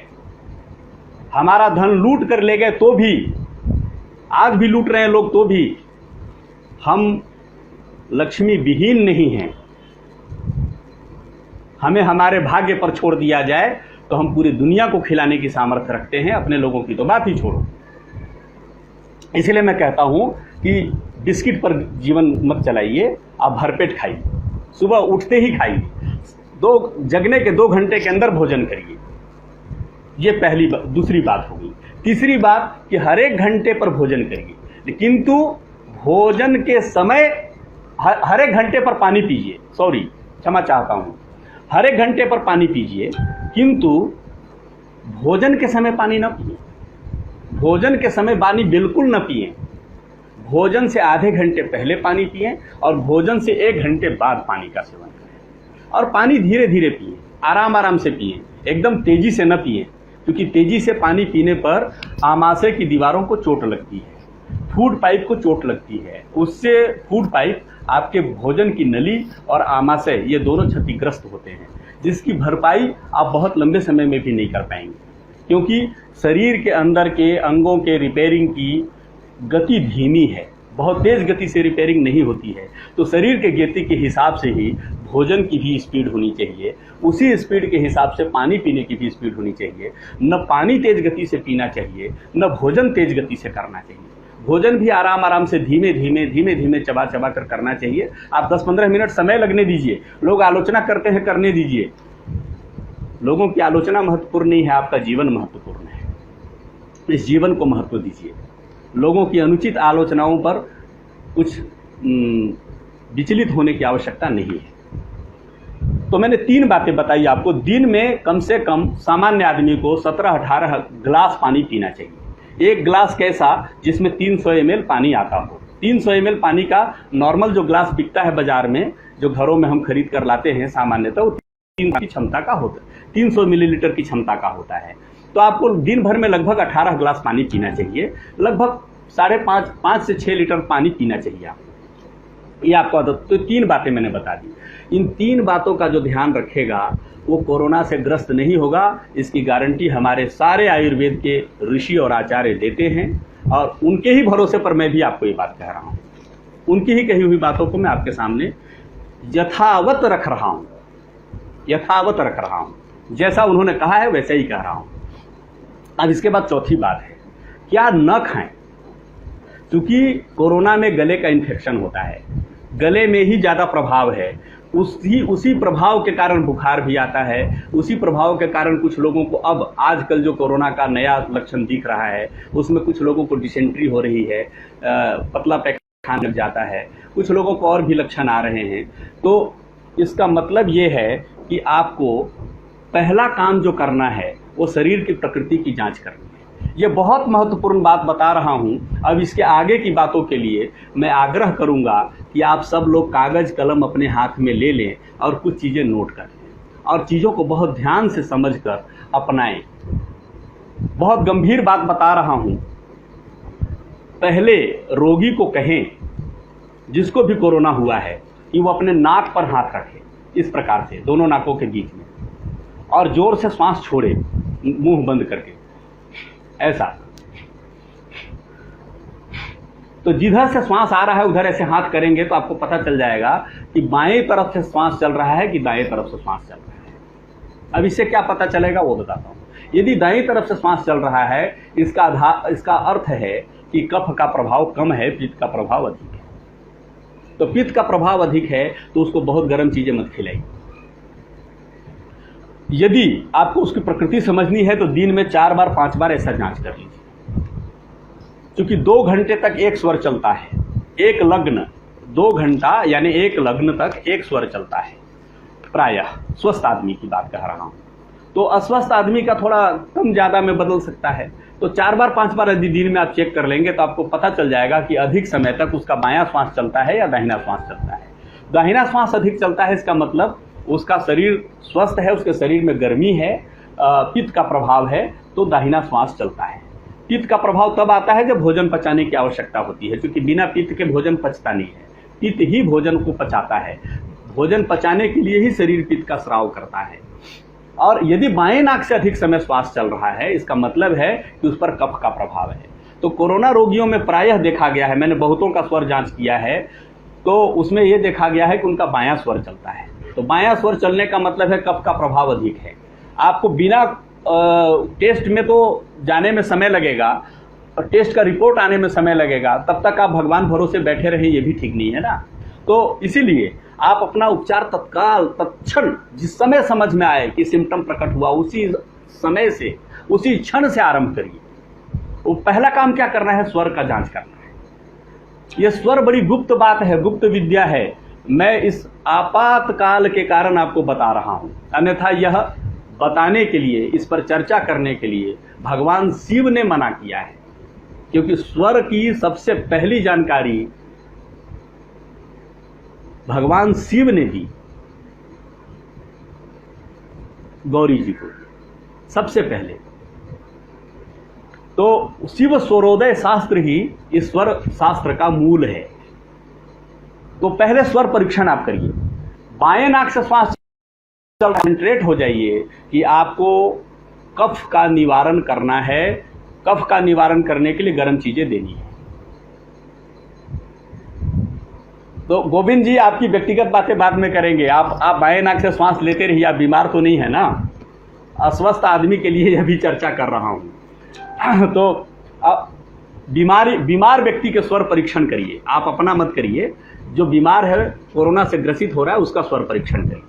हमारा धन लूट कर ले गए तो भी, आज भी लूट रहे हैं लोग तो भी, हम लक्ष्मी विहीन नहीं हैं। हमें हमारे भाग्य पर छोड़ दिया जाए तो हम पूरी दुनिया को खिलाने की सामर्थ्य रखते हैं, अपने लोगों की तो बात ही छोड़ो। इसलिए मैं कहता हूं कि बिस्किट पर जीवन मत चलाइए, आप भरपेट खाइए, सुबह उठते ही खाइए, जगने के 2 घंटे के अंदर भोजन करिए। ये पहली बात। दूसरी बात होगी। तीसरी बात कि हर एक घंटे पर भोजन करिए, किंतु भोजन के समय हर एक घंटे पर पानी पीजिए। क्षमा चाहता हूं, हर एक घंटे पर पानी पीजिए, किंतु भोजन के समय पानी न पिए। भोजन के समय पानी बिल्कुल न पिए। भोजन से आधे घंटे पहले पानी पिए और भोजन से 1 घंटे बाद पानी का सेवन करें। और पानी धीरे धीरे पिए, आराम आराम से पिए, एकदम तेजी से न पिए, क्योंकि तेजी से पानी पीने पर आमाशय की दीवारों को चोट लगती है, फूड पाइप को चोट लगती है। उससे फूड पाइप, आपके भोजन की नली और आमाशय, ये दोनों क्षतिग्रस्त होते हैं, जिसकी भरपाई आप बहुत लंबे समय में भी नहीं कर पाएंगे, क्योंकि शरीर के अंदर के अंगों के रिपेयरिंग की गति धीमी है, बहुत तेज गति से रिपेयरिंग नहीं होती है। तो शरीर के गति के हिसाब से ही भोजन की भी स्पीड होनी चाहिए, उसी स्पीड के हिसाब से पानी पीने की भी स्पीड होनी चाहिए। न पानी तेज गति से पीना चाहिए, न भोजन तेज गति से करना चाहिए। भोजन भी आराम आराम से धीमे धीमे चबा चबा कर करना चाहिए। आप 10-15 मिनट समय लगने दीजिए। लोग आलोचना करते हैं, करने दीजिए। लोगों की आलोचना महत्वपूर्ण नहीं है, आपका जीवन महत्वपूर्ण है। इस जीवन को महत्व दीजिए। लोगों की अनुचित आलोचनाओं पर कुछ विचलित होने की आवश्यकता नहीं है। तो मैंने 3 बातें बताई आपको। दिन में कम से कम सामान्य आदमी को 17-18 गिलास पानी पीना चाहिए। 1 गिलास कैसा, जिसमें 300 ml पानी आता हो। 300 ml पानी का नॉर्मल जो गिलास बिकता है बाजार में, जो घरों में हम खरीद कर लाते हैं सामान्यतः, वो 300 की क्षमता का होता है, 300 मिलीलीटर की क्षमता का होता है। तो आपको दिन भर में लगभग 18 गिलास पानी पीना चाहिए। लगभग 5.5 से 6 लीटर पानी पीना चाहिए आपको। ये आपको आदत। तो 3 बातें मैंने बता दी। इन 3 बातों का जो ध्यान रखेगा वो कोरोना से ग्रस्त नहीं होगा। इसकी गारंटी हमारे सारे आयुर्वेद के ऋषि और आचार्य देते हैं, और उनके ही भरोसे पर मैं भी आपको ये बात कह रहा हूँ। उनकी ही कही हुई बातों को मैं आपके सामने यथावत रख रहा हूँ, यथावत रख रहा हूँ। जैसा उन्होंने कहा है वैसे ही कह रहा हूँ। अब इसके बाद चौथी बात है, क्या न खाएं। क्योंकि कोरोना में गले का इन्फेक्शन होता है, गले में ही ज़्यादा प्रभाव है। उसी प्रभाव के कारण बुखार भी आता है। उसी प्रभाव के कारण कुछ लोगों को अब आजकल जो कोरोना का नया लक्षण दिख रहा है, उसमें कुछ लोगों को डिसेंट्री हो रही है, पतला पैखाना लग जाता है, कुछ लोगों को और भी लक्षण आ रहे हैं। तो इसका मतलब ये है कि आपको पहला काम जो करना है वो शरीर की प्रकृति की जांच करनी है। ये बहुत महत्वपूर्ण बात बता रहा हूँ। अब इसके आगे की बातों के लिए मैं आग्रह करूँगा कि आप सब लोग कागज़ कलम अपने हाथ में ले लें और कुछ चीज़ें नोट कर लें और चीज़ों को बहुत ध्यान से समझकर अपनाएं। बहुत गंभीर बात बता रहा हूँ। पहले रोगी को कहें, जिसको भी कोरोना हुआ है, कि वो अपने नाक पर हाथ रखे, इस प्रकार से दोनों नाकों के बीच में, और जोर से श्वास छोड़े मुंह बंद करके, ऐसा। तो जिधर से श्वास आ रहा है उधर ऐसे हाथ करेंगे तो आपको पता चल जाएगा कि बाएं तरफ से श्वास चल रहा है कि दाएं तरफ से श्वास चल रहा है। अब इससे क्या पता चलेगा वो बताता हूँ। यदि दाएं तरफ से श्वास चल रहा है, इसका अर्थ है कि कफ का प्रभाव कम है, पित्त का प्रभाव अधिक है। तो पित्त का प्रभाव अधिक है तो उसको बहुत गर्म चीजें मत खिलाइए। यदि आपको उसकी प्रकृति समझनी है तो दिन में 4 बार 5 बार ऐसा जांच कर लीजिए। क्योंकि 2 घंटे तक एक स्वर चलता है, एक लग्न 2 घंटा यानी एक लग्न तक एक स्वर चलता है प्रायः। स्वस्थ आदमी की बात कह रहा हूं। तो अस्वस्थ आदमी का थोड़ा कम ज्यादा में बदल सकता है। तो 4 बार 5 बार यदि दिन में आप चेक कर लेंगे तो आपको पता चल जाएगा कि अधिक समय तक उसका बायां श्वास चलता है या दाहिना श्वास चलता है। दाहिना श्वास अधिक चलता है, इसका मतलब उसका शरीर स्वस्थ है, उसके शरीर में गर्मी है, पित्त का प्रभाव है, तो दाहिना श्वास चलता है। पित्त का प्रभाव तब आता है जब भोजन पचाने की आवश्यकता होती है, क्योंकि बिना पित्त के भोजन पचता नहीं है। पित्त ही भोजन को पचाता है। भोजन पचाने के लिए ही शरीर पित्त का स्राव करता है। और यदि बाएं नाक से अधिक समय श्वास चल रहा है, इसका मतलब है कि उस पर कफ का प्रभाव है। तो कोरोना रोगियों में प्रायः देखा गया है, मैंने बहुतों का स्वर जांच किया है, तो उसमें यह देखा गया है कि उनका बायां स्वर चलता है। तो बायां स्वर चलने का मतलब है कफ का प्रभाव अधिक है। आपको बिना टेस्ट में तो जाने में समय लगेगा, टेस्ट का रिपोर्ट आने में समय लगेगा, तब तक आप भगवान भरोसे बैठे रहे, ये भी ठीक नहीं है ना। तो इसीलिए आप अपना उपचार तत्काल तत्क्षण जिस समय समझ में आए कि सिम्टम प्रकट हुआ, उसी समय से उसी क्षण से आरंभ करिए। वो पहला काम क्या करना है, स्वर का जांच करना है। यह स्वर बड़ी गुप्त बात है, गुप्त विद्या है। मैं इस आपातकाल के कारण आपको बता रहा हूं, अन्यथा यह बताने के लिए, इस पर चर्चा करने के लिए भगवान शिव ने मना किया है, क्योंकि स्वर की सबसे पहली जानकारी भगवान शिव ने दी गौरी जी को सबसे पहले। तो शिव स्वरोदय शास्त्र ही इस स्वर शास्त्र का मूल है। तो पहले स्वर परीक्षण आप करिए, बाएं नाक से श्वास कंसंट्रेट हो जाइए कि आपको कफ का निवारण करना है। कफ का निवारण करने के लिए गर्म चीजें देनी है। तो गोविंद जी आपकी व्यक्तिगत बातें बाद में करेंगे, आप बाएं नाक से श्वास लेते रहिए। आप बीमार तो नहीं है ना? अस्वस्थ आदमी के लिए यह भी चर्चा कर रहा हूं। तो बीमार व्यक्ति के स्वर परीक्षण करिए, आप अपना मत करिए। जो बीमार है, कोरोना से ग्रसित हो रहा है, उसका स्वर परीक्षण करिए।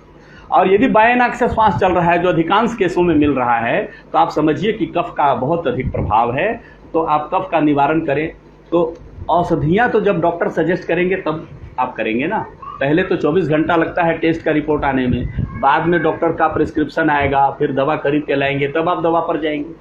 और यदि बाएं नाक से श्वास चल रहा है, जो अधिकांश केसों में मिल रहा है, तो आप समझिए कि कफ का बहुत अधिक प्रभाव है। तो आप कफ का निवारण करें। तो औषधियां तो जब डॉक्टर सजेस्ट करेंगे तब आप करेंगे ना। पहले तो 24 घंटा लगता है टेस्ट का रिपोर्ट आने में, बाद में डॉक्टर का प्रिस्क्रिप्शन आएगा, फिर दवा खरीद के लाएंगे, तब आप दवा पर जाएंगे।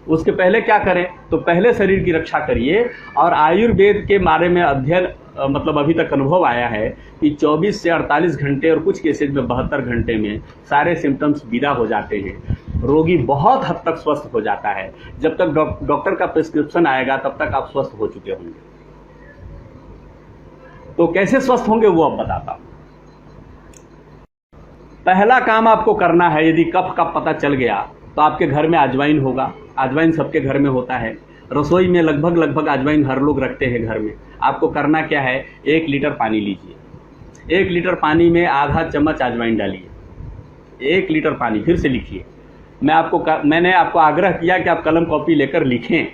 उसके पहले क्या करें? तो पहले शरीर की रक्षा करिए। और आयुर्वेद के बारे में अध्ययन मतलब अभी तक अनुभव आया है कि 24 से 48 घंटे और कुछ केसेज में 72 घंटे में सारे सिम्टम्स विदा हो जाते हैं। रोगी बहुत हद तक स्वस्थ हो जाता है। जब तक डॉक्टर का प्रिस्क्रिप्शन आएगा तब तक आप स्वस्थ हो चुके होंगे। तो कैसे स्वस्थ होंगे वो अब बताता हूं। पहला काम आपको करना है, यदि कफ का पता चल गया तो आपके घर में अजवाइन होगा। अजवाइन सबके घर में होता है। रसोई में लगभग अजवाइन हर लोग रखते हैं घर में। आपको करना क्या है, 1 लीटर पानी लीजिए। 1 लीटर पानी में आधा चम्मच अजवाइन डालिए। 1 लीटर पानी, फिर से लिखिए। मैंने आपको आग्रह किया कि आप कलम कॉपी लेकर लिखें।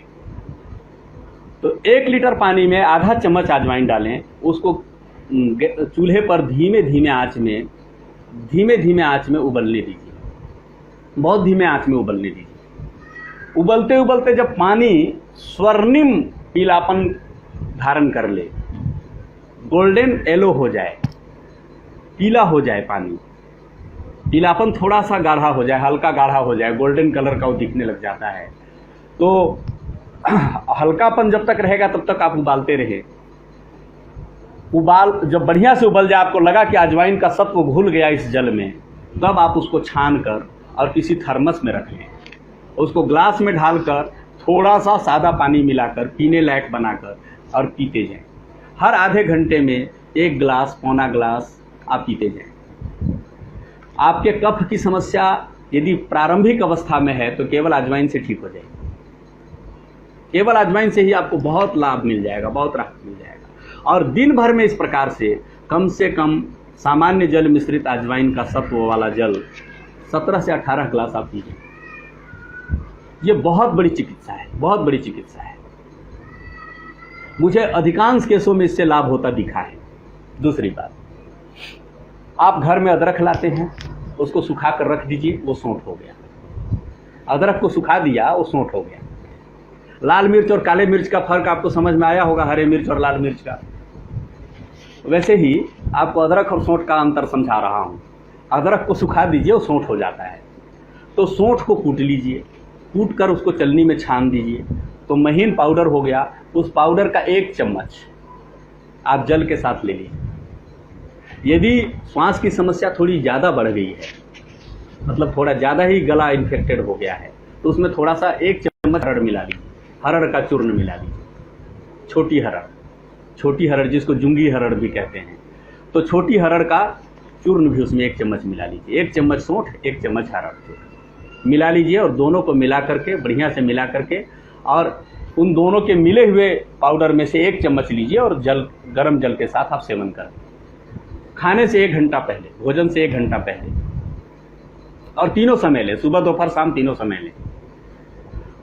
तो 1 लीटर पानी में आधा चम्मच अजवाइन डालें। उसको चूल्हे पर धीमे धीमे आंच में उबलने दीजिए। बहुत धीमे आंच में उबलने दीजिए। उबलते उबलते जब पानी स्वर्णिम पीलापन धारण कर ले, गोल्डन येलो हो जाए, पीला हो जाए पानी, पीलापन थोड़ा सा गाढ़ा हो जाए, हल्का गाढ़ा हो जाए, गोल्डन कलर का वो दिखने लग जाता है, तो हल्कापन जब तक रहेगा तब तक आप उबालते रहे। जब बढ़िया से उबल जाए, आपको लगा कि अजवाइन का सत्व घुल गया इस जल में, तब आप उसको छान कर और किसी थर्मस में रख लें। उसको ग्लास में ढालकर थोड़ा सा सादा पानी मिलाकर पीने लायक बनाकर और पीते जाएं। हर आधे घंटे में 1 गिलास, पौना गिलास आप पीते जाएं। आपके कफ की समस्या यदि प्रारंभिक अवस्था में है तो केवल अजवाइन से ठीक हो जाएगी। केवल अजवाइन से ही आपको बहुत लाभ मिल जाएगा, बहुत राहत मिल जाएगा। और दिन भर में इस प्रकार से कम सामान्य जल मिश्रित अजवाइन का सत्व वाला जल 17 से 18 गिलास आप पीजिए। ये बहुत बड़ी चिकित्सा है, बहुत बड़ी चिकित्सा है। मुझे अधिकांश केसों में इससे लाभ होता दिखा है। दूसरी बात, आप घर में अदरक लाते हैं, उसको सुखा कर रख दीजिए, वो सौंठ हो गया। अदरक को सुखा दिया, वो सौंठ हो गया। लाल मिर्च और काले मिर्च का फर्क आपको समझ में आया होगा, हरे मिर्च और लाल मिर्च का। वैसे ही आपको अदरक और सौंठ का अंतर समझा रहा हूं। अदरक को सुखा दीजिए, वो सौंठ हो जाता है। तो सौंठ को कूट लीजिए, कूट कर उसको चलनी में छान दीजिए, तो महीन पाउडर हो गया। उस पाउडर का 1 चम्मच आप जल के साथ ले लीजिए। यदि श्वास की समस्या थोड़ी ज़्यादा बढ़ गई है, मतलब थोड़ा ज़्यादा ही गला इन्फेक्टेड हो गया है, तो उसमें थोड़ा सा 1 चम्मच हरड़ मिला लीजिए। हरड़ का चूर्ण मिला लीजिए। छोटी हरड़ जिसको जुंगी हरड़ भी कहते हैं, तो छोटी हरड़ का चूर्ण भी उसमें 1 चम्मच मिला लीजिए। 1 चम्मच सौंठ, 1 चम्मच हरड़ चूर्ण मिला लीजिए और दोनों को मिला करके, बढ़िया से मिला करके, और उन दोनों के मिले हुए पाउडर में से 1 चम्मच लीजिए और गर्म जल के साथ आप सेवन करें। खाने से 1 घंटा पहले, भोजन से 1 घंटा पहले, और तीनों समय लें, सुबह दोपहर शाम तीनों समय लें।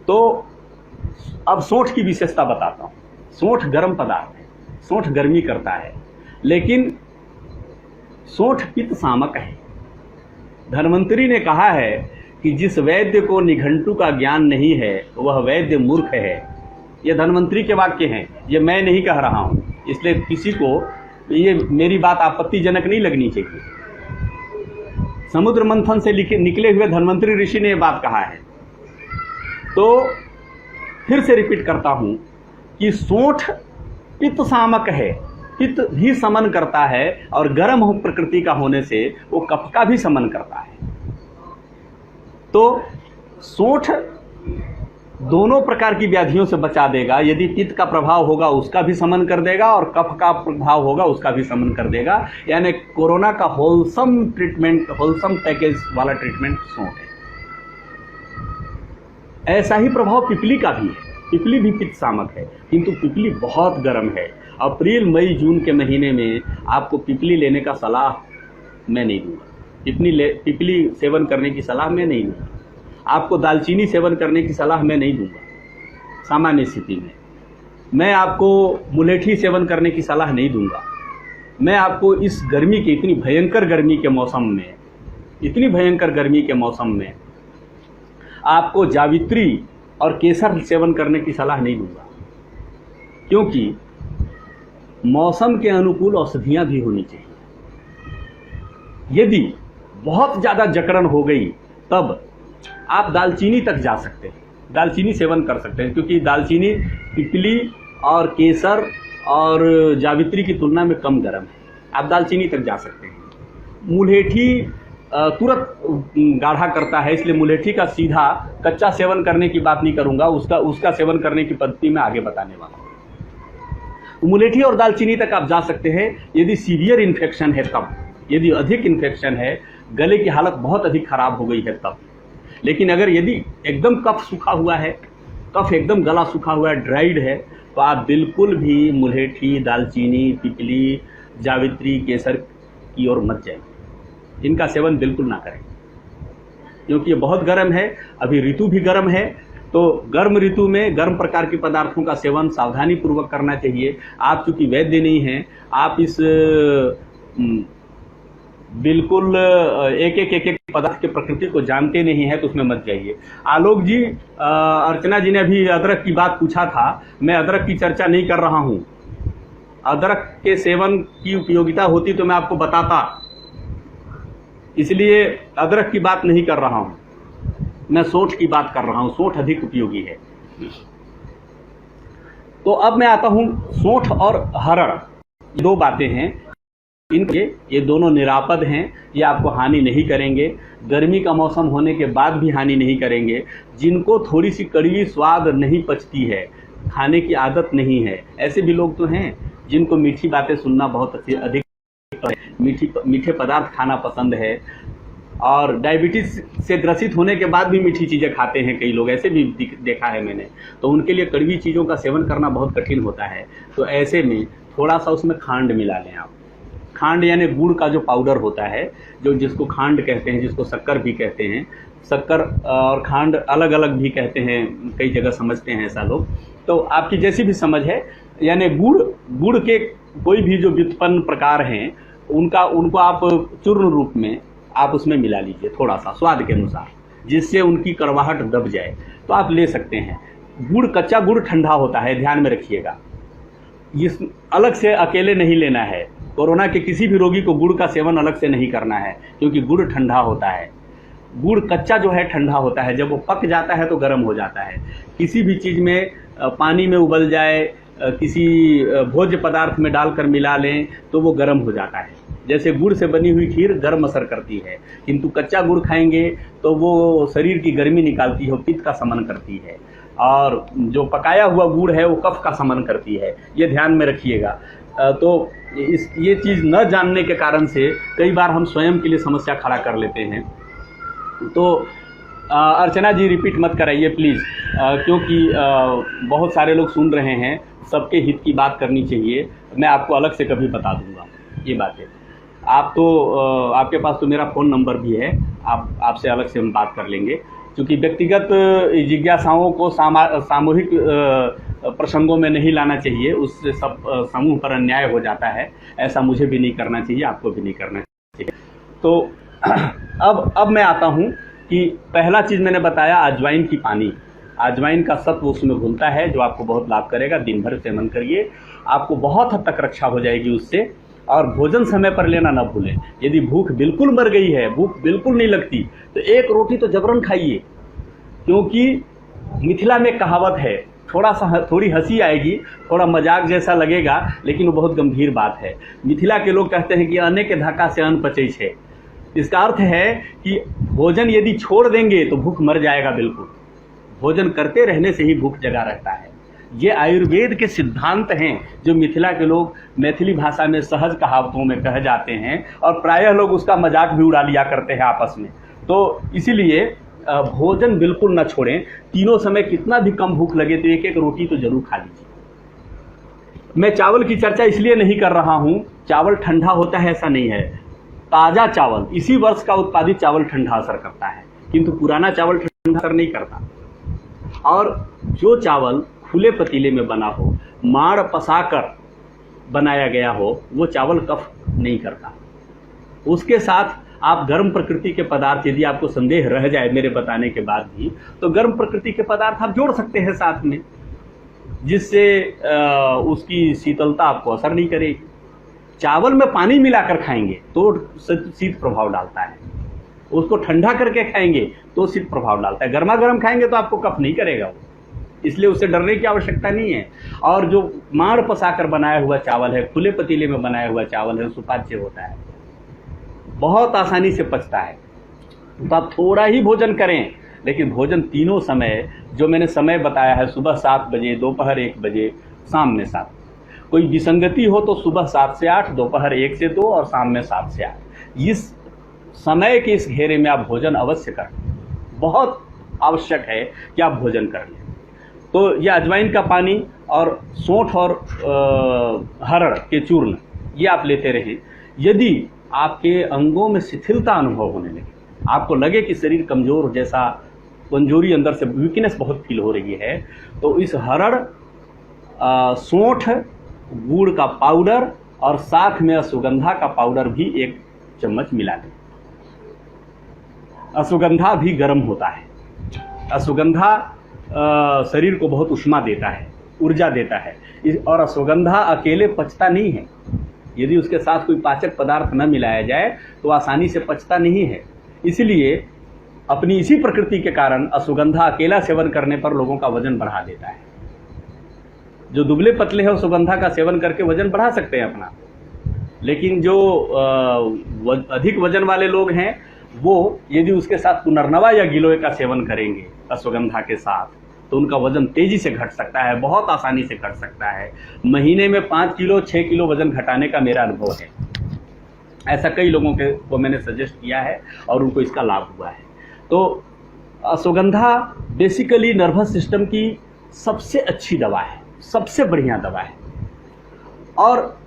तो अब सोंठ की विशेषता बताता हूँ। सोंठ गर्म पदार्थ है, सोंठ गर्मी करता है, लेकिन सोंठ पित्त शामक है। धन्वंतरि ने कहा है कि जिस वैद्य को निघंटु का ज्ञान नहीं है वह वैद्य मूर्ख है। ये धन्वंतरि के वाक्य हैं, ये मैं नहीं कह रहा हूँ, इसलिए किसी को ये मेरी बात आपत्तिजनक नहीं लगनी चाहिए। समुद्र मंथन से निकले हुए धन्वंतरि ऋषि ने ये बात कहा है। तो फिर से रिपीट करता हूँ कि सोंठ पित्त शामक है, पित्त भी समन करता है, और गर्म हो प्रकृति का होने से वो कफ का भी समन करता है। तो सोंठ दोनों प्रकार की व्याधियों से बचा देगा। यदि पित्त का प्रभाव होगा उसका भी समन कर देगा, और कफ का प्रभाव होगा उसका भी समन कर देगा। यानी कोरोना का होलसम ट्रीटमेंट, होलसम पैकेज वाला ट्रीटमेंट सोंठ है। ऐसा ही प्रभाव पिपली का भी है। पिपली भी पित्त शामक है, किंतु पिपली बहुत गर्म है। अप्रैल मई जून के महीने में आपको पिपली लेने का सलाह मैं नहीं दूंगा। पिपली सेवन करने की सलाह मैं नहीं दूंगा। आपको दालचीनी सेवन करने की सलाह मैं नहीं दूंगा। सामान्य स्थिति में मैं आपको मुलेठी सेवन करने की सलाह नहीं दूंगा। मैं आपको इस गर्मी के, इतनी भयंकर गर्मी के मौसम में आपको जावित्री और केसर सेवन करने की सलाह नहीं दूंगा, क्योंकि मौसम के अनुकूल औषधियां भी होनी चाहिए। यदि बहुत ज़्यादा जकड़न हो गई तब आप दालचीनी तक जा सकते हैं, दालचीनी सेवन कर सकते हैं, क्योंकि दालचीनी पिपली और केसर और जावित्री की तुलना में कम गर्म है। आप दालचीनी तक जा सकते हैं। मुलेठी तुरंत गाढ़ा करता है, इसलिए मुलेठी का सीधा कच्चा सेवन करने की बात नहीं करूंगा, उसका सेवन करने की पद्धति में आगे बताने वाला हूँ। मुलेठी और दालचीनी तक आप जा सकते हैं यदि सीवियर इन्फेक्शन है तब। यदि अधिक इन्फेक्शन है, गले की हालत बहुत अधिक खराब हो गई है तब। लेकिन अगर यदि एकदम कफ सूखा हुआ है, कफ एकदम गला सूखा हुआ है, ड्राइड है, तो आप बिल्कुल भी मुलेठी, दालचीनी, पिपली, जावित्री, केसर की ओर मत जाइए। इनका सेवन बिल्कुल ना करें, क्योंकि ये बहुत गर्म है। अभी ऋतु भी गर्म है, तो गर्म ऋतु में गर्म प्रकार के पदार्थों का सेवन सावधानी पूर्वक करना चाहिए। आप चूंकि वैद्य नहीं हैं, आप इस बिल्कुल एक पदार्थ के प्रकृति को जानते नहीं है, तो उसमें मत जाइए। आलोक जी, अर्चना जी ने अभी अदरक की बात पूछा था। मैं अदरक की चर्चा नहीं कर रहा हूँ। अदरक के सेवन की उपयोगिता होती तो मैं आपको बताता, इसलिए अदरक की बात नहीं कर रहा हूँ। मैं सोंठ की बात कर रहा हूँ। सोंठ अधिक उपयोगी है। तो अब मैं आता हूँ सोंठ और हरड़, दो बातें हैं। ये दोनों निरापद हैं, ये आपको हानि नहीं करेंगे। गर्मी का मौसम होने के बाद भी हानि नहीं करेंगे। जिनको थोड़ी सी कड़वी स्वाद नहीं पचती है, खाने की आदत नहीं है, ऐसे भी लोग तो हैं जिनको मीठी बातें सुनना बहुत अधिक, मीठे पदार्थ खाना पसंद है, और डायबिटीज से ग्रसित होने के बाद भी मीठी चीज़ें खाते हैं कई लोग, ऐसे भी देखा है मैंने। तो उनके लिए कड़वी चीज़ों का सेवन करना बहुत कठिन होता है। तो ऐसे में थोड़ा सा उसमें खांड मिला लें आप। खांड यानी गुड़ का जो पाउडर होता है, जिसको खांड कहते हैं, जिसको शक्कर भी कहते हैं। शक्कर और खांड अलग अलग भी कहते हैं, कई जगह समझते हैं ऐसा लोग। तो आपकी जैसी भी समझ है, यानी गुड़ के कोई भी जो व्युत्पन्न प्रकार हैं उनको आप चूर्ण रूप में आप उसमें मिला लीजिए थोड़ा सा स्वाद के अनुसार, जिससे उनकी कड़वाहट दब जाए, तो आप ले सकते हैं। कच्चा गुड़ ठंडा होता है, ध्यान में रखिएगा। इस अलग से अकेले नहीं लेना है। कोरोना के किसी भी रोगी को गुड़ का सेवन अलग से नहीं करना है, क्योंकि गुड़ ठंडा होता है। गुड़ कच्चा जो है ठंडा होता है, जब वो पक जाता है तो गर्म हो जाता है। किसी भी चीज़ में पानी में उबल जाए, किसी भोज्य पदार्थ में डालकर मिला लें तो वो गर्म हो जाता है। जैसे गुड़ से बनी हुई खीर गर्म असर करती है, किंतु कच्चा गुड़ खाएंगे तो वो शरीर की गर्मी निकालती है, पित्त का शमन करती है। और जो पकाया हुआ गुड़ है वो कफ का शमन करती है, ये ध्यान में रखिएगा। तो ये चीज़ न जानने के कारण से कई बार हम स्वयं के लिए समस्या खड़ा कर लेते हैं। तो अर्चना जी रिपीट मत कराइए प्लीज़, क्योंकि बहुत सारे लोग सुन रहे हैं, सबके हित की बात करनी चाहिए। मैं आपको अलग से कभी बता दूंगा ये बातें। आपके पास तो मेरा फ़ोन नंबर भी है, आपसे अलग से हम बात कर लेंगे। क्योंकि व्यक्तिगत जिज्ञासाओं को सामूहिक प्रसंगों में नहीं लाना चाहिए, उससे सब समूह पर अन्याय हो जाता है। ऐसा मुझे भी नहीं करना चाहिए, आपको भी नहीं करना चाहिए। तो अब मैं आता हूँ कि पहला चीज़ मैंने बताया अजवाइन की पानी। अजवाइन का सत्व उसमें घुलता है जो आपको बहुत लाभ करेगा। दिन भर सेवन करिए, आपको बहुत हद तक रक्षा हो जाएगी उससे। और भोजन समय पर लेना ना भूलें। यदि भूख बिल्कुल मर गई है, भूख बिल्कुल नहीं लगती, तो एक रोटी तो जबरन खाइए, क्योंकि मिथिला में कहावत है, थोड़ी हंसी आएगी, थोड़ा मजाक जैसा लगेगा, लेकिन वो बहुत गंभीर बात है। मिथिला के लोग कहते हैं कि अन्न के धक्का से अन्न पचै छे। इसका अर्थ है कि भोजन यदि छोड़ देंगे तो भूख मर जाएगा बिल्कुल। भोजन करते रहने से ही भूख जगा रहता है। ये आयुर्वेद के सिद्धांत हैं जो मिथिला के लोग मैथिली भाषा में सहज कहावतों में कहे जाते हैं, और प्रायः लोग उसका मजाक भी उड़ा लिया करते हैं आपस में। तो इसीलिए भोजन बिल्कुल न छोड़ें। तीनों समय कितना भी कम भूख लगे तो एक एक रोटी तो जरूर खा लीजिए। मैं चावल की चर्चा इसलिए नहीं कर रहा हूँ, चावल ठंडा होता है ऐसा नहीं है। ताज़ा चावल, इसी वर्ष का उत्पादित चावल ठंडा असर करता है, किंतु पुराना चावल ठंडा असर नहीं करता। और जो चावल खुले पतीले में बना हो, माड़ पसाकर बनाया गया हो, वो चावल कफ नहीं करता। उसके साथ आप गर्म प्रकृति के पदार्थ, यदि आपको संदेह रह जाए मेरे बताने के बाद भी, तो गर्म प्रकृति के पदार्थ आप जोड़ सकते हैं साथ में, जिससे उसकी शीतलता आपको असर नहीं करेगी। चावल में पानी मिलाकर खाएंगे तो शीत प्रभाव डालता है, उसको ठंडा करके खाएंगे तो शीत प्रभाव डालता है। गर्मा गर्म खाएंगे तो आपको कफ नहीं करेगा वो, इसलिए उससे डरने की आवश्यकता नहीं है। और जो माड़ पसाकर बनाया हुआ चावल है, खुले पतीले में बनाया हुआ चावल है, सुपाच्य होता है, बहुत आसानी से पचता है। तो आप थोड़ा ही भोजन करें, लेकिन भोजन तीनों समय जो मैंने समय बताया है, सुबह 7 बजे, दोपहर 1 बजे, शाम में 7। कोई विसंगति हो तो सुबह 7 से 8, दोपहर 1 से 2 और शाम में 7 से 8। इस समय के इस घेरे में आप भोजन अवश्य करें। बहुत आवश्यक है कि आप भोजन कर लें। तो यह अजवाइन का पानी और सौंठ और हरड़ के चूर्ण ये आप लेते रहें। यदि आपके अंगों में शिथिलता अनुभव होने लगे, आपको लगे कि शरीर कमज़ोर जैसा, कमजोरी अंदर से वीकनेस बहुत फील हो रही है, तो इस हरड़, सौंठ, गुड़ का पाउडर और साथ में अश्वगंधा का पाउडर भी 1 चम्मच मिला दें। अश्वगंधा भी गर्म होता है। अश्वगंधा शरीर को बहुत उष्मा देता है, ऊर्जा देता है। और अश्वगंधा अकेले पचता नहीं है, यदि उसके साथ कोई पाचक पदार्थ न मिलाया जाए तो आसानी से पचता नहीं है। इसलिए अपनी इसी प्रकृति के कारण अश्वगंधा अकेला सेवन करने पर लोगों का वजन बढ़ा देता है। जो दुबले पतले हैं अश्वगंधा का सेवन करके वजन बढ़ा सकते हैं अपना, लेकिन जो अधिक वजन वाले लोग हैं वो यदि उसके साथ पुनर्नवा या गिलोय का सेवन करेंगे अश्वगंधा के साथ, तो उनका वजन तेजी से घट सकता है, बहुत आसानी से घट सकता है। महीने में 5 किलो 6 किलो वजन घटाने का मेरा अनुभव है। ऐसा कई लोगों को मैंने सजेस्ट किया है और उनको इसका लाभ हुआ है। तो अश्वगंधा बेसिकली नर्वस सिस्टम की सबसे अच्छी दवा है, सबसे बढ़िया दवा है, और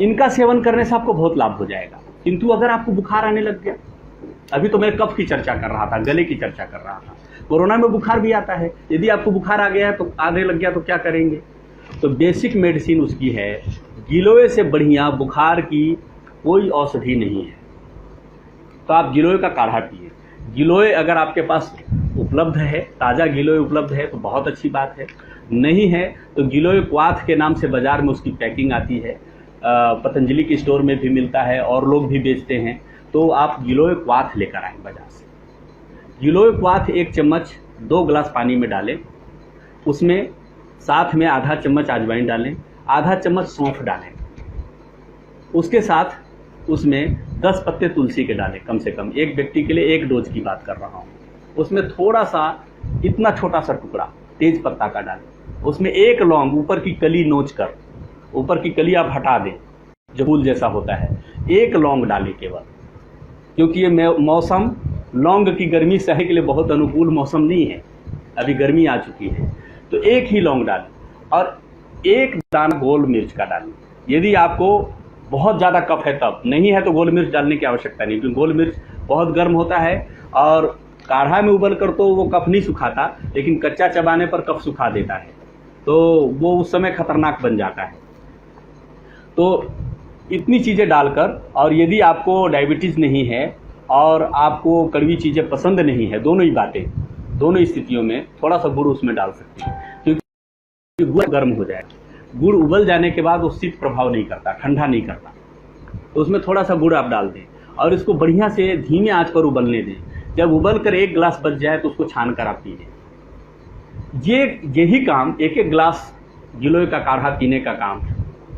इनका सेवन करने से आपको बहुत लाभ हो जाएगा। किंतु अगर आपको बुखार आने लग गया, अभी तो मैं कफ की चर्चा कर रहा था, गले की चर्चा कर रहा था, कोरोना में बुखार भी आता है। यदि आपको बुखार आ गया है तो आने लग गया तो क्या करेंगे? तो बेसिक मेडिसिन उसकी है, गिलोय से बढ़िया बुखार की कोई औषधि नहीं है। तो आप गिलोय का काढ़ा पिए। गिलोय अगर आपके पास उपलब्ध है, ताज़ा गिलोय उपलब्ध है तो बहुत अच्छी बात है। नहीं है तो गिलोय क्वाथ के नाम से बाज़ार में उसकी पैकिंग आती है, पतंजलि की स्टोर में भी मिलता है और लोग भी बेचते हैं। तो आप गिलोय क्वाथ लेकर आएँ बाजार से। गिलोय क्वाथ 1 चम्मच 2 गिलास पानी में डालें, उसमें साथ में आधा चम्मच अजवाइन डालें, आधा चम्मच सौंफ डालें, उसके साथ उसमें 10 पत्ते तुलसी के डालें कम से कम। एक व्यक्ति के लिए 1 डोज की बात कर रहा हूँ। उसमें थोड़ा सा इतना छोटा सा टुकड़ा तेज पत्ता का डालें, उसमें 1 लौंग ऊपर की कली नोच कर, ऊपर की कली आप हटा दें जो फूल जैसा होता है, 1 लौंग डालें केवल, क्योंकि ये मौसम लौंग की गर्मी सहने के लिए बहुत अनुकूल मौसम नहीं है, अभी गर्मी आ चुकी है। तो 1 ही लौंग डालें और 1 दाना गोल मिर्च का डालें। यदि आपको बहुत ज़्यादा कफ है तब, नहीं है तो गोल मिर्च डालने की आवश्यकता नहीं, क्योंकि गोल मिर्च बहुत गर्म होता है और काढ़ा में उबल कर तो वो कफ नहीं सुखाता, लेकिन कच्चा चबाने पर कफ सुखा देता है, तो वो उस समय खतरनाक बन जाता है। तो इतनी चीज़ें डालकर, और यदि आपको डायबिटीज़ नहीं है और आपको कड़वी चीज़ें पसंद नहीं है, दोनों ही बातें, दोनों स्थितियों में थोड़ा सा गुड़ उसमें डाल सकते हैं, क्योंकि गुड़ गर्म हो जाएगा। गुड़ उबल जाने के बाद वो शीत प्रभाव नहीं करता, ठंडा नहीं करता, तो उसमें थोड़ा सा गुड़ आप डाल दें और इसको बढ़िया से धीमे आंच पर उबलने दें। जब उबल कर 1 गिलास बच जाए तो उसको छान कर आप पीजिए। यही काम, 1-1 गिलास गिलोय का काढ़ा पीने का काम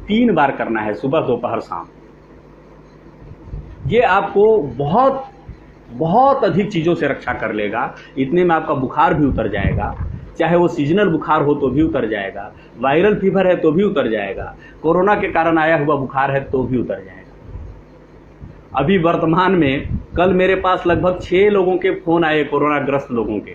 3 बार करना है, सुबह, दोपहर, शाम। ये आपको बहुत बहुत अधिक चीज़ों से रक्षा कर लेगा। इतने में आपका बुखार भी उतर जाएगा, चाहे वो सीजनल बुखार हो तो भी उतर जाएगा, वायरल फीवर है तो भी उतर जाएगा, कोरोना के कारण आया हुआ बुखार है तो भी उतर जाएगा। अभी वर्तमान में कल मेरे पास लगभग 6 लोगों के फ़ोन आए, कोरोना ग्रस्त लोगों के।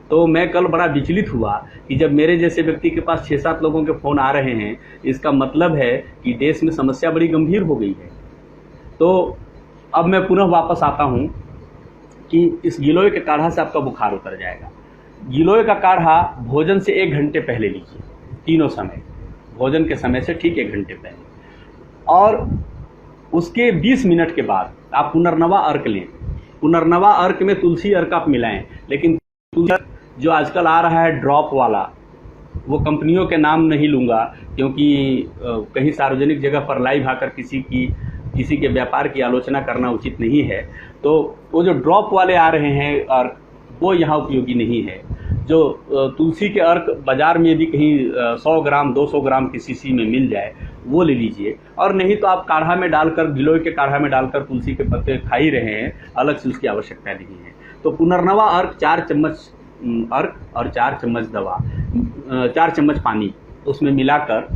तो मैं कल बड़ा विचलित हुआ कि जब मेरे जैसे व्यक्ति के पास 6-7 लोगों के फ़ोन आ रहे हैं, इसका मतलब है कि देश में समस्या बड़ी गंभीर हो गई है। तो अब मैं पुनः वापस आता हूँ कि इस गिलोय के काढ़ा से आपका बुखार उतर जाएगा। गिलोय का काढ़ा भोजन से 1 घंटे पहले लीजिए, तीनों समय, भोजन के समय से ठीक 1 घंटे पहले, और उसके 20 मिनट के बाद आप पुनर्नवा अर्क लें। पुनर्नवा अर्क में तुलसी अर्क आप मिलाएं, लेकिन तुलसी अर्क जो आजकल आ रहा है ड्रॉप वाला, वो कंपनियों के नाम नहीं लूँगा, क्योंकि कहीं सार्वजनिक जगह पर लाइव आकर किसी के व्यापार की आलोचना करना उचित नहीं है। तो वो जो ड्रॉप वाले आ रहे हैं अर्क, वो यहाँ उपयोगी नहीं है। जो तुलसी के अर्क बाज़ार में यदि कहीं 100 ग्राम 200 ग्राम की शीशी में मिल जाए, वो ले लीजिए। और नहीं तो आप काढ़ा में डालकर, गिलोय के काढ़ा में डालकर तुलसी के पत्ते खा ही रहे हैं, अलग से उसकी आवश्यकता नहीं है। तो पुनर्नवा अर्क 4 चम्मच अर्क और 4 चम्मच दवा, 4 चम्मच पानी उसमें मिलाकर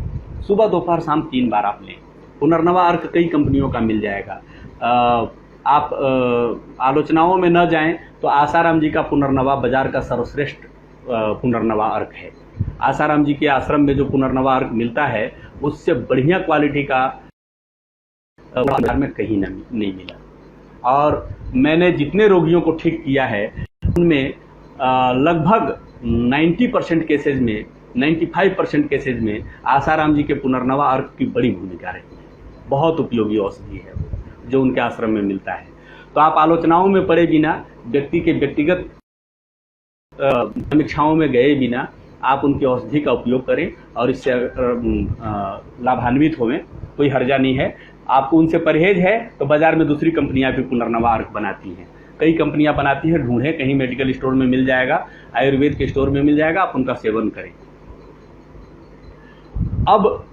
सुबह, दोपहर, शाम 3 बार आप लें। पुनर्नवा अर्क कई कंपनियों का मिल जाएगा। आप आलोचनाओं में न जाएं तो आसाराम जी का पुनर्नवा बाजार का सर्वश्रेष्ठ पुनर्नवा अर्क है। आसाराम जी के आश्रम में जो पुनर्नवा अर्क मिलता है, उससे बढ़िया क्वालिटी का बाजार में कहीं नहीं मिला। और मैंने जितने रोगियों को ठीक किया है, उनमें लगभग 90% केसेज में, 95% केसेज में आसाराम जी के पुनर्नवा अर्क की बड़ी भूमिका रही है। बहुत उपयोगी औषधि है जो उनके आश्रम में मिलता है। तो आप आलोचनाओं में पड़े बिना, व्यक्ति के व्यक्तिगत समीक्षाओं में गए बिना आप उनकी औषधि का उपयोग करें और इससे लाभान्वित होवें, कोई हर्जा नहीं है। आपको उनसे परहेज है तो बाजार में दूसरी कंपनियां भी पुनर्नवा अर्क बनाती हैं, कई कंपनियां बनाती हैं, ढूंढें, कहीं मेडिकल स्टोर में मिल जाएगा, आयुर्वेद के स्टोर में मिल जाएगा, आप उनका सेवन करें। अब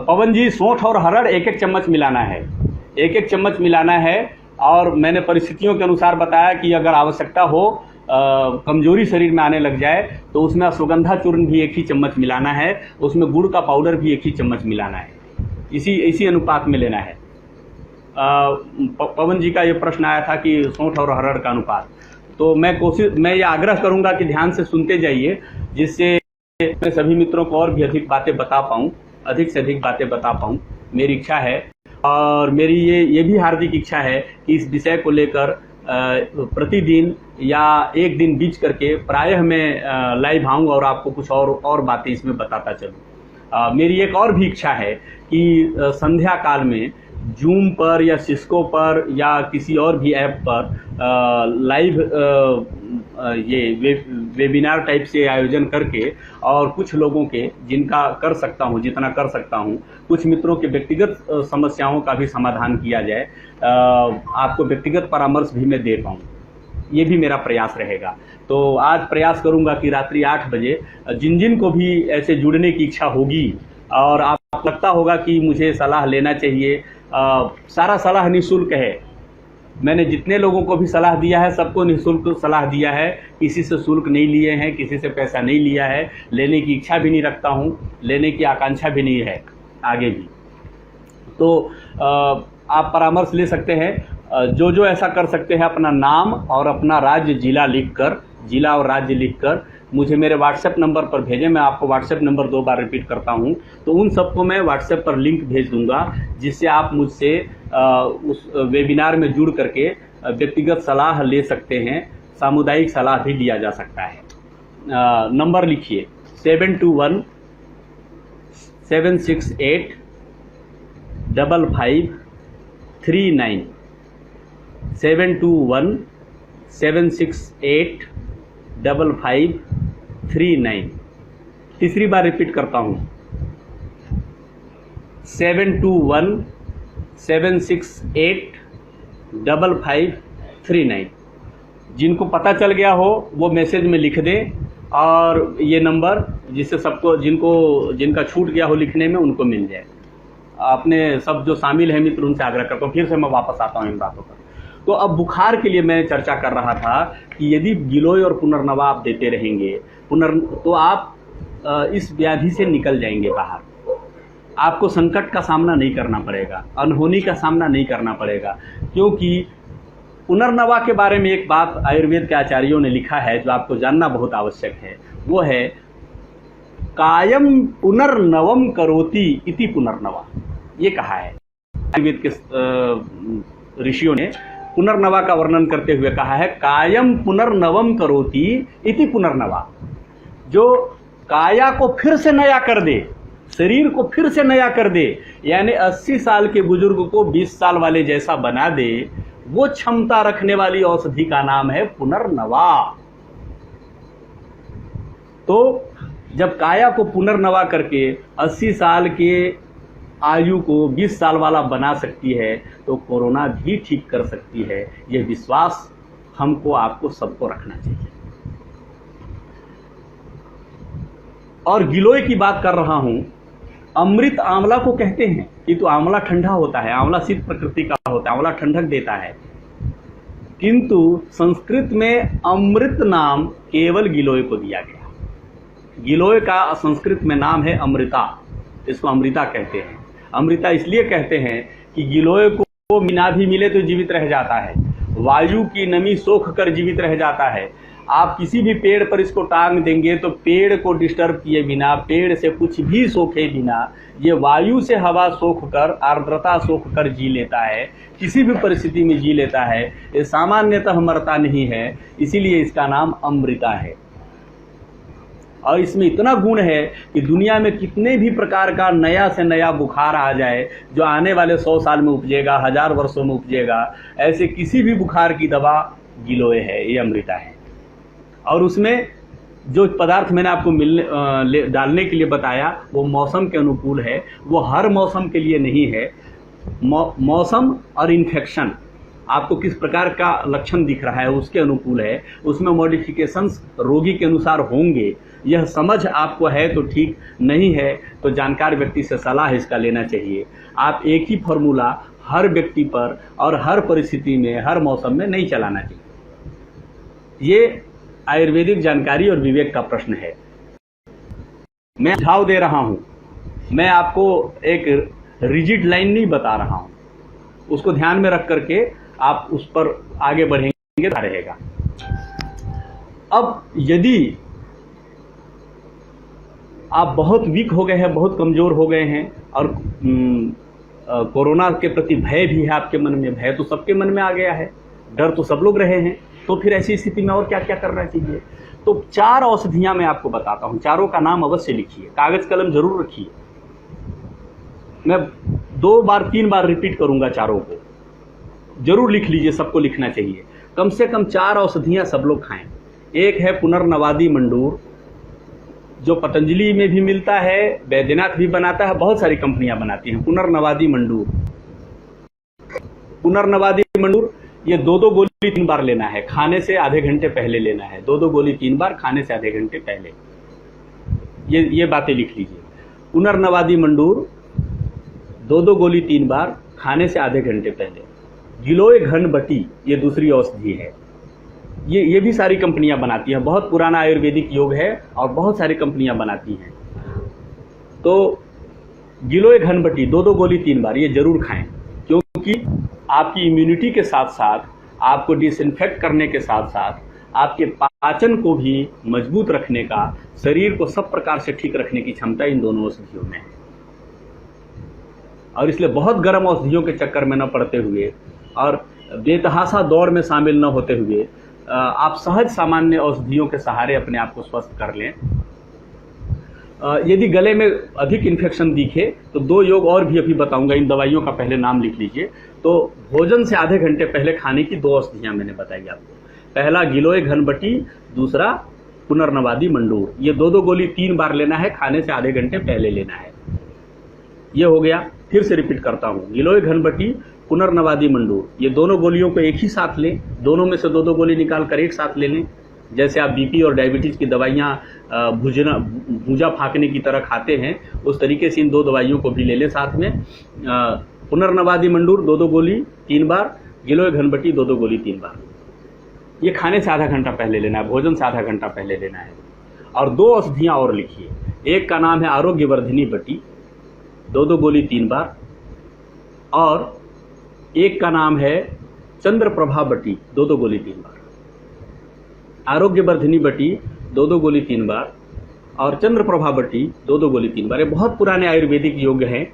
पवन जी, सौंठ और हरड़ 1-1 चम्मच मिलाना है, 1-1 चम्मच मिलाना है। और मैंने परिस्थितियों के अनुसार बताया कि अगर आवश्यकता हो, कमजोरी शरीर में आने लग जाए, तो उसमें अश्वगंधा चूर्ण भी 1 ही चम्मच मिलाना है, उसमें गुड़ का पाउडर भी 1 ही चम्मच मिलाना है, इसी अनुपात में लेना है। पवन जी का ये प्रश्न आया था कि सौंठ और हरड़ का अनुपात, तो मैं ये आग्रह करूंगा कि ध्यान से सुनते जाइए, जिससे मैं सभी मित्रों को और भी अधिक बातें बता पाऊँ, अधिक से अधिक बातें बता पाऊँ, मेरी इच्छा है। और मेरी ये भी हार्दिक इच्छा है कि इस विषय को लेकर प्रतिदिन या एक दिन बीच करके प्रायः मैं लाइव आऊँ और आपको कुछ और बातें इसमें बताता चलूँ। मेरी एक और भी इच्छा है कि संध्या काल में जूम पर या सिस्को पर या किसी और भी ऐप पर लाइव ये वेबिनार टाइप से आयोजन करके, और कुछ लोगों के, जिनका कर सकता हूँ, जितना कर सकता हूँ, कुछ मित्रों के व्यक्तिगत समस्याओं का भी समाधान किया जाए, आपको व्यक्तिगत परामर्श भी मैं दे पाऊँ, ये भी मेरा प्रयास रहेगा। तो आज प्रयास करूँगा कि रात्रि 8 बजे जिन को भी ऐसे जुड़ने की इच्छा होगी और आपको लगता होगा कि मुझे सलाह लेना चाहिए, सारा सलाह निःशुल्क है। मैंने जितने लोगों को भी सलाह दिया है, सबको निःशुल्क सलाह दिया है, किसी से शुल्क नहीं लिए हैं, किसी से पैसा नहीं लिया है, लेने की इच्छा भी नहीं रखता हूँ, लेने की आकांक्षा भी नहीं है आगे भी। तो आप परामर्श ले सकते हैं। जो ऐसा कर सकते हैं, अपना नाम और अपना राज्य, जिला लिखकर, जिला और राज्य लिखकर मुझे मेरे व्हाट्सएप नंबर पर भेजें। मैं आपको व्हाट्सएप नंबर 2 बार रिपीट करता हूं, तो उन सबको मैं व्हाट्सएप पर लिंक भेज दूंगा, जिससे आप मुझसे उस वेबिनार में जुड़ करके व्यक्तिगत सलाह ले सकते हैं सामुदायिक सलाह भी लिया जा सकता है। नंबर लिखिए 721-768-5539, 721-768-5539। तीसरी बार रिपीट करता हूँ, 721-768-5539। जिनको पता चल गया हो वो मैसेज में लिख दें, और ये नंबर जिससे सबको जिनका छूट गया हो लिखने में उनको मिल जाए। अपने सब जो शामिल हैं मित्र उनसे आग्रह करता हूँ। फिर से मैं वापस आता हूँ इन बातों पर। तो अब बुखार के लिए मैं चर्चा कर रहा था कि यदि गिलोय और पुनर्नवा आप देते रहेंगे तो आप इस व्याधि से निकल जाएंगे बाहर। आपको संकट का सामना नहीं करना पड़ेगा, अनहोनी का सामना नहीं करना पड़ेगा, क्योंकि पुनर्नवा के बारे में एक बात आयुर्वेद के आचार्यों ने लिखा है जो आपको जानना बहुत आवश्यक है। वो है कायम पुनर्नवम करोति इति पुनर्नवा। ये कहा है आयुर्वेद के ऋषियों ने, पुनर्नवा का वर्णन करते हुए कहा है कायम पुनर्नवम करोति इति पुनर्नवा। जो काया को फिर से नया कर दे, शरीर को फिर से नया कर दे, यानी 80 साल के बुजुर्ग को 20 साल वाले जैसा बना दे, वो क्षमता रखने वाली औषधि का नाम है पुनर्नवा। तो जब काया को पुनर्नवा करके 80 साल के आयु को 20 साल वाला बना सकती है, तो कोरोना भी ठीक कर सकती है। यह विश्वास हमको, आपको, सबको रखना चाहिए। और गिलोय की बात कर रहा हूं, अमृत आंवला को कहते हैं कि तो आंवला ठंडा होता है, आंवला शीत प्रकृति का होता है, आंवला ठंडक देता है, किंतु संस्कृत में अमृत नाम केवल गिलोय को दिया गया। गिलोय का संस्कृत में नाम है अमृता, इसको अमृता कहते हैं। अमृता इसलिए कहते हैं कि गिलोय को बिना भी मिले तो जीवित रह जाता है, वायु की नमी सोख कर जीवित रह जाता है। आप किसी भी पेड़ पर इसको टांग देंगे तो पेड़ को डिस्टर्ब किए बिना, पेड़ से कुछ भी सोखे बिना, ये वायु से हवा सोख कर, आर्द्रता सोख कर जी लेता है, किसी भी परिस्थिति में जी लेता है। ये सामान्यतः मरता नहीं है, इसीलिए इसका नाम अमृता है। और इसमें इतना गुण है कि दुनिया में कितने भी प्रकार का नया से नया बुखार आ जाए, जो आने वाले 100 साल में उपजेगा, 1000 वर्षों में उपजेगा, ऐसे किसी भी बुखार की दवा गिलोय है, ये अमृता है। और उसमें जो पदार्थ मैंने आपको डालने के लिए बताया वो मौसम के अनुकूल है, वो हर मौसम के लिए नहीं है। मौसम और इन्फेक्शन, आपको किस प्रकार का लक्षण दिख रहा है उसके अनुकूल है, उसमें मॉडिफिकेशंस रोगी के अनुसार होंगे। यह समझ आपको है तो ठीक, नहीं है तो जानकार व्यक्ति से सलाह इसका लेना चाहिए। आप एक ही फॉर्मूला हर व्यक्ति पर और हर परिस्थिति में, हर मौसम में नहीं चलाना चाहिए। ये आयुर्वेदिक जानकारी और विवेक का प्रश्न है। मैं सुझाव दे रहा हूं, मैं आपको एक रिजिड लाइन नहीं बता रहा हूं, उसको ध्यान में रख करके आप उस पर आगे बढ़ेंगे तो रहेगा। अब यदि आप बहुत वीक हो गए हैं, बहुत कमजोर हो गए हैं और कोरोना के प्रति भय भी है आपके मन में, भय तो सबके मन में आ गया है, डर तो सब लोग रहे हैं, तो फिर ऐसी स्थिति में और क्या क्या करना चाहिए? तो 4 औषधियां मैं आपको बताता हूं, चारों का नाम अवश्य लिखिए, कागज कलम जरूर रखिए। मैं 2 बार 3 बार रिपीट करूंगा, चारों को जरूर लिख लीजिए, सबको लिखना चाहिए। कम से कम 4 औषधियां सब लोग खाएं। एक है पुनर्नवादी मंडूर, जो पतंजलि में भी मिलता है, वैद्यनाथ भी बनाता है, बहुत सारी कंपनियां बनाती हैं पुनर्नवादी मंडूर। पुनर्नवादी मंडूर ये 2-2 गोली 3 बार लेना है, खाने से आधे घंटे पहले लेना है। 2-2 गोली 3 बार, खाने से आधे घंटे पहले। ये बातें लिख लीजिए। पुनर्नवादी मंडूर 2-2 गोली 3 बार, खाने से आधे घंटे पहले। गिलोय घनबटी ये दूसरी औषधि है, ये भी सारी कंपनियां बनाती हैं, बहुत पुराना आयुर्वेदिक योग है और बहुत सारी कंपनियां बनाती हैं। तो गिलोय घनबटी 2-2 गोली 3 बार ये जरूर खाएं, क्योंकि आपकी इम्यूनिटी के साथ साथ, आपको डिसइंफेक्ट करने के साथ साथ, आपके पाचन को भी मजबूत रखने का, शरीर को सब प्रकार से ठीक रखने की क्षमता इन दोनों औषधियों में है। और इसलिए बहुत गर्म औषधियों के चक्कर में न पड़ते हुए और बेतहाशा दौड़ में शामिल न होते हुए आप सहज सामान्य औषधियों के सहारे अपने आप को स्वस्थ कर लें। यदि गले में अधिक इन्फेक्शन दिखे तो 2 योग और भी अभी बताऊंगा, इन दवाइयों का पहले नाम लिख लीजिए। तो भोजन से आधे घंटे पहले खाने की 2 औषधियाँ मैंने बताई आपको। पहला गिलोय घनबटी, दूसरा पुनर्नवादी मंडूर। ये 2-2 गोली 3 बार लेना है, खाने से आधे घंटे पहले लेना है। ये हो गया। फिर से रिपीट करता हूँ, गिलोय घनबटी, पुनर्नवादी मंडूर, ये दोनों गोलियों को एक ही साथ लें। दोनों में से 2-2 गोली निकाल कर एक साथ ले लें। जैसे आप बीपी और डायबिटीज की दवाइयाँ भूजा फाँकने की तरह खाते हैं, उस तरीके से इन 2 दवाइयों को भी ले लें साथ में। पुनर्नवादी मंडूर 2-2 गोली 3 बार, गिलोय घनबटी 2-2 गोली 3 बार। ये खाने से आधा घंटा पहले लेना है, भोजन से आधा घंटा पहले लेना है। और 2 औषधियाँ और लिखिए। एक का नाम है आरोग्यवर्धिनी बटी, 2-2 गोली 3 बार, और एक का नाम है चंद्रप्रभा बटी, 2-2 गोली 3 बार। आरोग्यवर्धिनी बटी 2-2 गोली 3 बार और चंद्रप्रभा बटी 2-2 गोली 3 बार। ये बहुत पुराने आयुर्वेदिक योग हैं,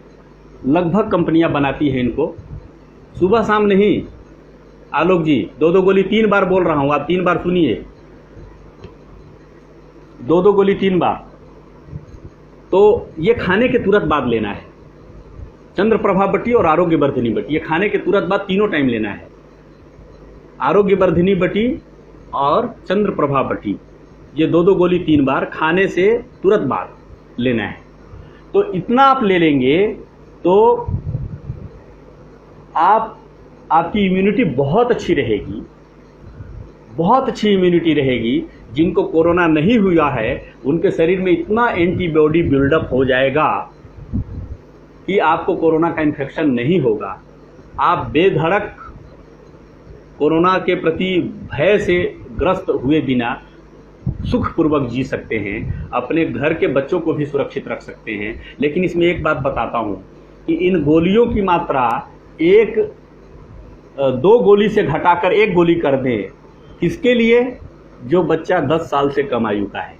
लगभग कंपनियां बनाती हैं इनको। सुबह शाम नहीं आलोक जी, 2-2 गोली 3 बार बोल रहा हूं, आप 3 बार सुनिए। 2-2 गोली 3 बार, तो ये खाने के तुरंत बाद लेना है। चंद्रप्रभा बटी और आरोग्यवर्धिनी बटी, ये खाने के तुरंत बाद तीनों टाइम लेना है। आरोग्यवर्धिनी बटी और चंद्रप्रभा बटी, ये 2-2 गोली 3 बार खाने से तुरंत बाद लेना है। तो इतना आप ले लेंगे तो आपकी इम्यूनिटी बहुत अच्छी रहेगी, बहुत अच्छी इम्यूनिटी रहेगी। जिनको कोरोना नहीं हुआ है उनके शरीर में इतना एंटीबॉडी बिल्डअप हो जाएगा कि आपको कोरोना का इन्फेक्शन नहीं होगा। आप बेधड़क कोरोना के प्रति भय से ग्रस्त हुए बिना सुखपूर्वक जी सकते हैं, अपने घर के बच्चों को भी सुरक्षित रख सकते हैं। लेकिन इसमें एक बात बताता हूं कि इन गोलियों की मात्रा 2 गोली से घटाकर 1 गोली कर दें। किसके लिए? जो बच्चा 10 साल से कम आयु का है,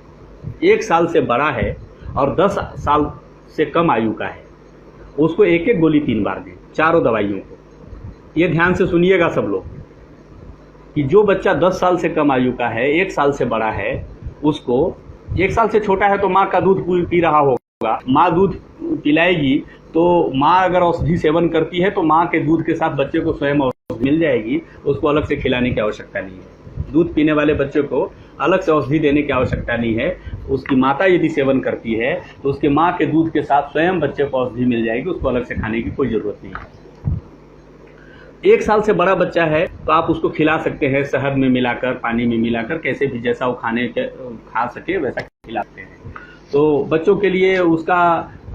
1 साल से बड़ा है और 10 साल से कम आयु का है, उसको 1-1 गोली 3 बार दें, चारों दवाइयों को। ये ध्यान से सुनिएगा सब लोग कि जो बच्चा 10 साल से कम आयु का है, 1 साल से बड़ा है, उसको 1 साल से छोटा है तो माँ का दूध पी रहा होगा, माँ दूध पिलाएगी तो माँ अगर औषधि सेवन करती है तो माँ के दूध के साथ बच्चे को स्वयं औषधि मिल जाएगी, उसको अलग से खिलाने की आवश्यकता नहीं है। दूध पीने वाले बच्चे को अलग से औषधि देने की आवश्यकता नहीं है। उसकी माता यदि सेवन करती है तो उसके माँ के दूध के साथ स्वयं बच्चे को औषधि मिल जाएगी, उसको अलग से खाने की कोई ज़रूरत नहीं है। 1 साल से बड़ा बच्चा है तो आप उसको खिला सकते हैं, शहद में मिलाकर, पानी में मिलाकर, कैसे भी जैसा वो खा सके वैसा खिलाते हैं। तो बच्चों के लिए उसका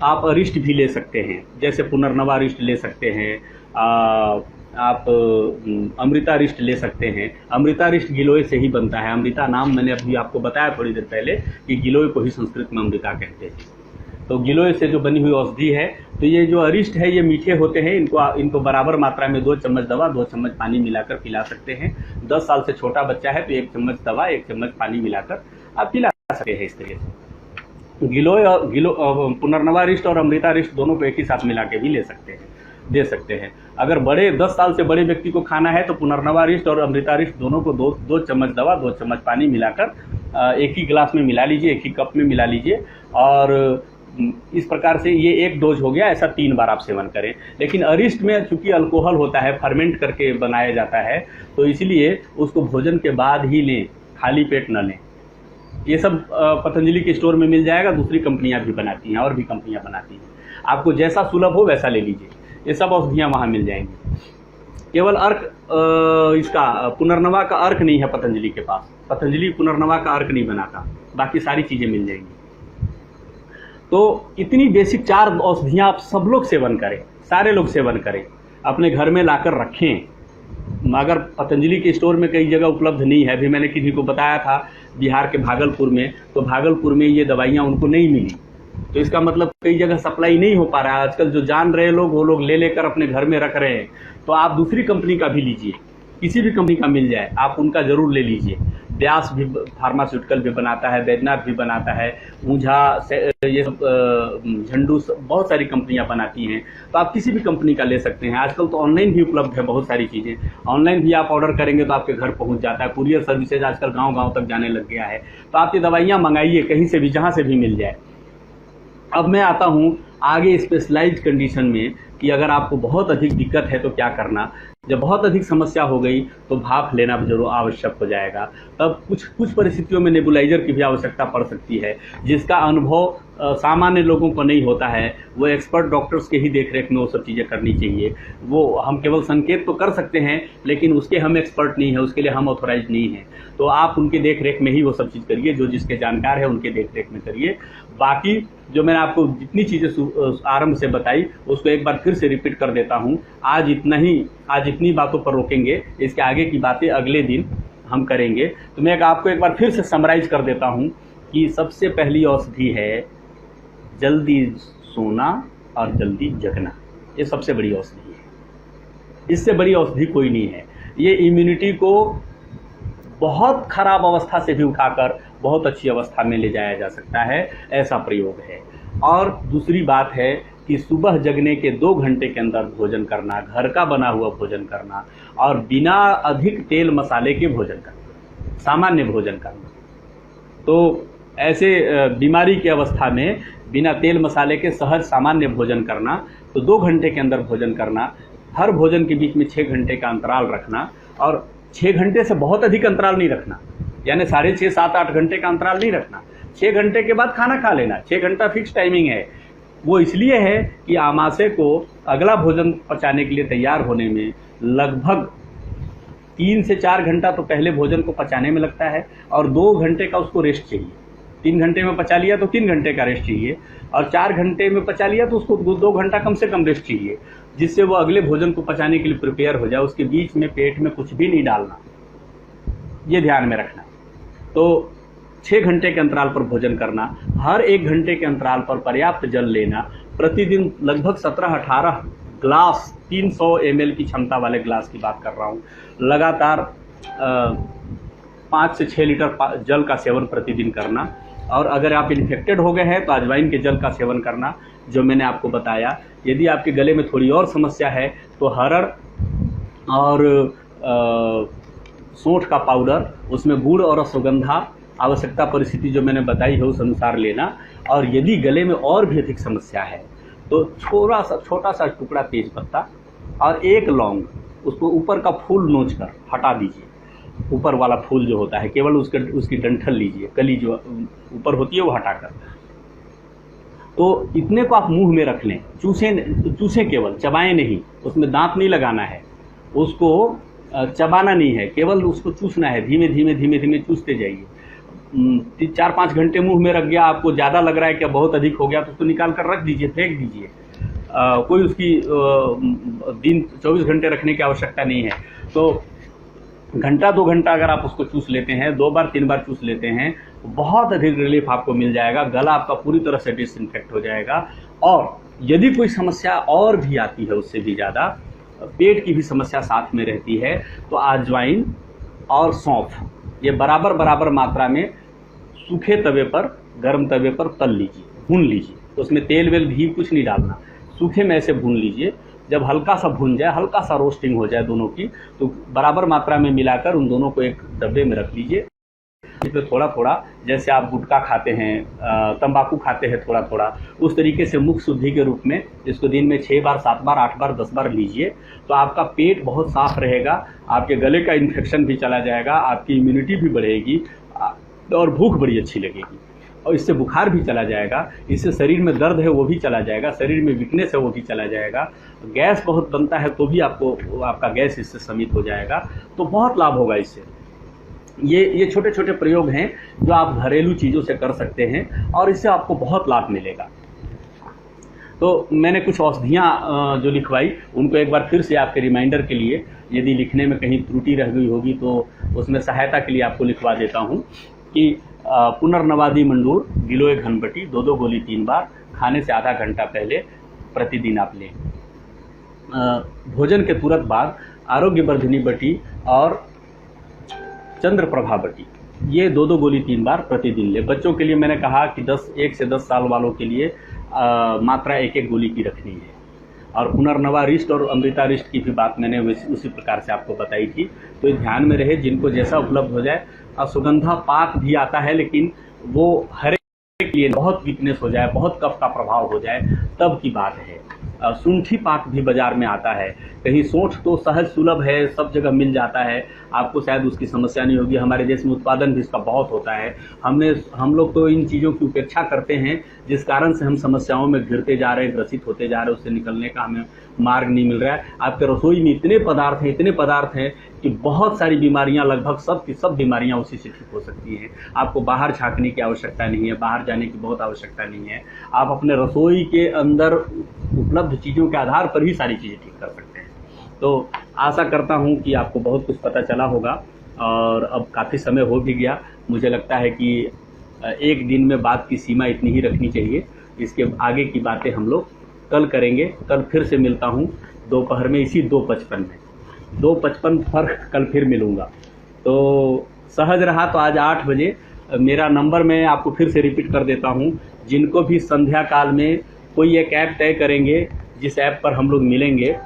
आप अरिष्ट भी ले सकते हैं, जैसे पुनर्नवा अरिष्ट ले सकते हैं, आप अमृतारिष्ट ले सकते हैं। अमृतारिष्ट गिलोय से ही बनता है। अमृता नाम मैंने अभी आपको बताया थोड़ी देर पहले कि गिलोय को ही संस्कृत में अमृता कहते हैं। तो गिलोय से जो बनी हुई औषधि है, तो ये जो अरिष्ट है ये मीठे होते हैं। इनको बराबर मात्रा में 2 चम्मच दवा 2 चम्मच पानी मिलाकर पिला सकते हैं। 10 साल से छोटा बच्चा है तो 1 चम्मच दवा 1 चम्मच पानी मिलाकर आप पिला सकते हैं। इस तरीके से गिलोय और पुनर्नवारिष्ट और अमृतारिष्ट दोनों को एक ही साथ मिला के भी दे सकते हैं। अगर 10 साल से बड़े व्यक्ति को खाना है तो पुनर्नवारिष्ट और अमृतारिष्ट दोनों को 2 चम्मच दवा 2 चम्मच पानी मिलाकर एक ही गिलास में मिला लीजिए, एक ही कप में मिला लीजिए, और इस प्रकार से ये 1 डोज हो गया। ऐसा 3 बार आप सेवन करें। लेकिन अरिष्ट में चूंकि अल्कोहल होता है, फर्मेंट करके बनाया जाता है, तो इसलिए उसको भोजन के बाद ही लें, खाली पेट न लें। ये सब पतंजलि के स्टोर में मिल जाएगा। दूसरी कंपनियां भी बनाती हैं, और भी कंपनियां बनाती हैं। आपको जैसा सुलभ हो वैसा ले लीजिए। ये सब औषधियाँ वहाँ मिल जाएंगी। केवल अर्क इसका पुनर्नवा का अर्क नहीं है पतंजलि के पास। पतंजलि पुनर्नवा का अर्क नहीं बनाता, बाकी सारी चीज़ें मिल जाएंगी। तो इतनी बेसिक 4 औषधियाँ आप सब लोग सेवन करें, सारे लोग सेवन करें, अपने घर में लाकर रखें। अगर पतंजलि के स्टोर में कई जगह उपलब्ध नहीं है, अभी मैंने किसी को बताया था बिहार के भागलपुर में, तो भागलपुर में ये दवाइयाँ उनको नहीं मिली, तो इसका मतलब कई जगह सप्लाई नहीं हो पा रहा है। आजकल जो जान रहे लोग वो लोग ले लेकर अपने घर में रख रहे हैं। तो आप दूसरी कंपनी का भी लीजिए, किसी भी कंपनी का मिल जाए आप उनका ज़रूर ले लीजिए। व्यास भी फार्मास्यूटिकल भी बनाता है, बैद्यनाथ भी बनाता है, ऊंझा ये सब झंडू बहुत सारी कंपनियां बनाती हैं। तो आप किसी भी कंपनी का ले सकते हैं। आजकल तो ऑनलाइन भी उपलब्ध है बहुत सारी चीज़ें, ऑनलाइन भी आप ऑर्डर करेंगे तो आपके घर पहुंच जाता है। कुरियर सर्विसेज आजकल गाँव-गाँव तक जाने लग गया है। तो आप ये दवाइयाँ मंगाइए कहीं से भी, जहाँ से भी मिल जाए। अब मैं आता हूँ आगे स्पेशलाइज्ड कंडीशन में कि अगर आपको बहुत अधिक दिक्कत है तो क्या करना। जब बहुत अधिक समस्या हो गई तो भाप लेना जरूर आवश्यक हो जाएगा। तब कुछ परिस्थितियों में नेबुलाइजर की भी आवश्यकता पड़ सकती है, जिसका अनुभव सामान्य लोगों को नहीं होता है। वो एक्सपर्ट डॉक्टर्स के ही देखरेख में वो सब चीज़ें करनी चाहिए। वो हम केवल संकेत तो कर सकते हैं, लेकिन उसके हम एक्सपर्ट नहीं है, उसके लिए हम ऑथोराइज नहीं हैं। तो आप उनके देखरेख में ही वो सब चीज़ करिए, जो जिसके जानकार है उनके देखरेख में करिए। बाकी जो मैंने आपको जितनी चीज़ें आरंभ से बताई उसको एक बार फिर से रिपीट कर देता हूँ। आज इतनी बातों पर रोकेंगे, इसके आगे की बातें अगले दिन हम करेंगे। तो मैं आपको एक बार फिर से समराइज कर देता हूँ कि सबसे पहली औषधि है जल्दी सोना और जल्दी जगना। ये सबसे बड़ी औषधि है, इससे बड़ी औषधि कोई नहीं है। ये इम्यूनिटी को बहुत खराब अवस्था से भी उठाकर बहुत अच्छी अवस्था में ले जाया जा सकता है, ऐसा प्रयोग है। और दूसरी बात है कि सुबह जगने के 2 घंटे के अंदर भोजन करना, घर का बना हुआ भोजन करना और बिना अधिक तेल मसाले के भोजन करना, सामान्य भोजन करना। तो ऐसे बीमारी की अवस्था में बिना तेल मसाले के सहज सामान्य भोजन करना, तो 2 घंटे के अंदर भोजन करना, हर भोजन के बीच में 6 घंटे का अंतराल रखना। और 6 घंटे से बहुत अधिक अंतराल नहीं रखना, यानी 6.5, 7, 8 घंटे का अंतराल नहीं रखना। 6 घंटे के बाद खाना खा लेना। 6 घंटा फिक्स टाइमिंग है। वो इसलिए है कि आमाशय को अगला भोजन पचाने के लिए तैयार होने में लगभग 3 से 4 घंटा तो पहले भोजन को पचाने में लगता है, और 2 घंटे का उसको रेस्ट चाहिए। 3 घंटे में पचा लिया तो 3 घंटे का रेस्ट चाहिए, और 4 घंटे में पचा लिया तो उसको 2 घंटा कम से कम रेस्ट चाहिए, जिससे वो अगले भोजन को पचाने के लिए प्रिपेयर हो जाए। उसके बीच में पेट में कुछ भी नहीं डालना, ये ध्यान में रखना। तो 6 घंटे के अंतराल पर भोजन करना, हर 1 घंटे के अंतराल पर पर्याप्त जल लेना, प्रतिदिन लगभग 17-18 ग्लास 300 ml की क्षमता वाले ग्लास की बात कर रहा हूँ, लगातार 5 से 6 लीटर जल का सेवन प्रतिदिन करना। और अगर आप इन्फेक्टेड हो गए हैं तो अजवाइन के जल का सेवन करना, जो मैंने आपको बताया। यदि आपके गले में थोड़ी और समस्या है तो हरड़ और सौंठ का पाउडर, उसमें गुड़ और अश्वगंधा, आवश्यकता परिस्थिति जो मैंने बताई है उस अनुसार लेना। और यदि गले में और भी अधिक समस्या है तो छोटा सा टुकड़ा तेज पत्ता और 1 लौंग, उसको ऊपर का फूल नोच कर हटा दीजिए। ऊपर वाला फूल जो होता है केवल उसकी डंठल लीजिए, कली जो ऊपर होती है वो हटाकर। तो इतने को आप मुंह में रख लें, चूसें केवल, चबाएं नहीं। उसमें दांत नहीं लगाना है, उसको चबाना नहीं है, केवल उसको चूसना है। धीमे धीमे चूसते जाइए। 4-5 घंटे मुंह में रख गया, आपको ज़्यादा लग रहा है कि बहुत अधिक हो गया तो उसको निकाल कर रख दीजिए, फेंक दीजिए। कोई उसकी दिन 24 घंटे रखने की आवश्यकता नहीं है। तो घंटा 2 घंटा अगर आप उसको चूस लेते हैं, 2 बार 3 बार चूस लेते हैं, बहुत अधिक रिलीफ आपको मिल जाएगा। गला आपका पूरी तरह से डिसइंफेक्ट हो जाएगा। और यदि कोई समस्या और भी आती है, उससे भी ज़्यादा पेट की भी समस्या साथ में रहती है, तो अजवाइन और सौंफ ये बराबर मात्रा में सूखे तवे पर, गर्म तवे पर तल लीजिए, भून लीजिए। तो उसमें तेल वेल घी कुछ नहीं डालना, सूखे में ऐसे भून लीजिए। जब हल्का सा भून जाए, हल्का सा रोस्टिंग हो जाए दोनों की, तो बराबर मात्रा में मिलाकर उन दोनों को एक डब्बे में रख लीजिए। इसमें थोड़ा थोड़ा, जैसे आप गुटखा खाते हैं, तंबाकू खाते हैं थोड़ा थोड़ा, उस तरीके से मुख शुद्धि के रूप में इसको दिन में 6 बार, 7 बार, 8 बार, 10 बार लीजिए। तो आपका पेट बहुत साफ रहेगा, आपके गले का इन्फेक्शन भी चला जाएगा, आपकी इम्यूनिटी भी बढ़ेगी और भूख बड़ी अच्छी लगेगी। और इससे बुखार भी चला जाएगा, इससे शरीर में दर्द है वो भी चला जाएगा, शरीर में वीकनेस है वो भी चला जाएगा। गैस बहुत बनता है तो भी आपका गैस इससे शमित हो जाएगा। तो बहुत लाभ होगा इससे। ये छोटे छोटे प्रयोग हैं जो आप घरेलू चीज़ों से कर सकते हैं और इससे आपको बहुत लाभ मिलेगा। तो मैंने कुछ औषधियाँ जो लिखवाई उनको एक बार फिर से आपके रिमाइंडर के लिए, यदि लिखने में कहीं त्रुटि रह गई होगी तो उसमें सहायता के लिए आपको लिखवा देता हूँ कि पुनर्नवादी मंडूर, गिलोय घनबटी, 2-2 गोली 3 बार, खाने से आधा घंटा पहले प्रतिदिन आप लें। भोजन के तुरंत बाद आरोग्यवर्धिनी बटी और चंद्रप्रभा बटी, ये 2-2 गोली 3 बार प्रतिदिन ले। बच्चों के लिए मैंने कहा कि 1 से 10 साल वालों के लिए मात्रा 1-1 गोली की रखनी है। और पुनर्नवा रिस्ट और अमृता रिस्ट की भी बात मैंने उसी प्रकार से आपको बताई थी, तो ये ध्यान में रहे, जिनको जैसा उपलब्ध हो जाए। सुगंधा पाक भी आता है, लेकिन वो हर एक के लिए बहुत वीकनेस हो जाए, बहुत कफ का प्रभाव हो जाए, तब की बात है। सूंठी पाक भी बाजार में आता है, कहीं सोंठ तो सहज सुलभ है, सब जगह मिल जाता है, आपको शायद उसकी समस्या नहीं होगी। हमारे देश में उत्पादन भी इसका बहुत होता है। हम लोग तो इन चीज़ों की उपेक्षा करते हैं, जिस कारण से हम समस्याओं में घिरते जा रहे हैं, ग्रसित होते जा रहे हैं, उससे निकलने का हमें मार्ग नहीं मिल रहा है। आपके रसोई में इतने पदार्थ हैं कि बहुत सारी बीमारियां, लगभग सब की सब बीमारियां उसी से ठीक हो सकती हैं। आपको बाहर झांकने की आवश्यकता नहीं है, बाहर जाने की बहुत आवश्यकता नहीं है। आप अपने रसोई के अंदर उपलब्ध चीज़ों के आधार पर ही सारी चीज़ें ठीक कर सकते हैं। तो आशा करता हूं कि आपको बहुत कुछ पता चला होगा, और अब काफ़ी समय हो भी गया। मुझे लगता है कि एक दिन में बात की सीमा इतनी ही रखनी चाहिए। इसके आगे की बातें हम लोग कल करेंगे। कल फिर से मिलता हूं दोपहर में, इसी 2:55 में, 2:55 पर कल फिर मिलूँगा। तो सहज रहा तो आज 8 बजे मेरा नंबर मैं आपको फिर से रिपीट कर देता हूं। जिनको भी संध्या काल में कोई एक ऐप तय करेंगे, जिस ऐप पर हम लोग मिलेंगे,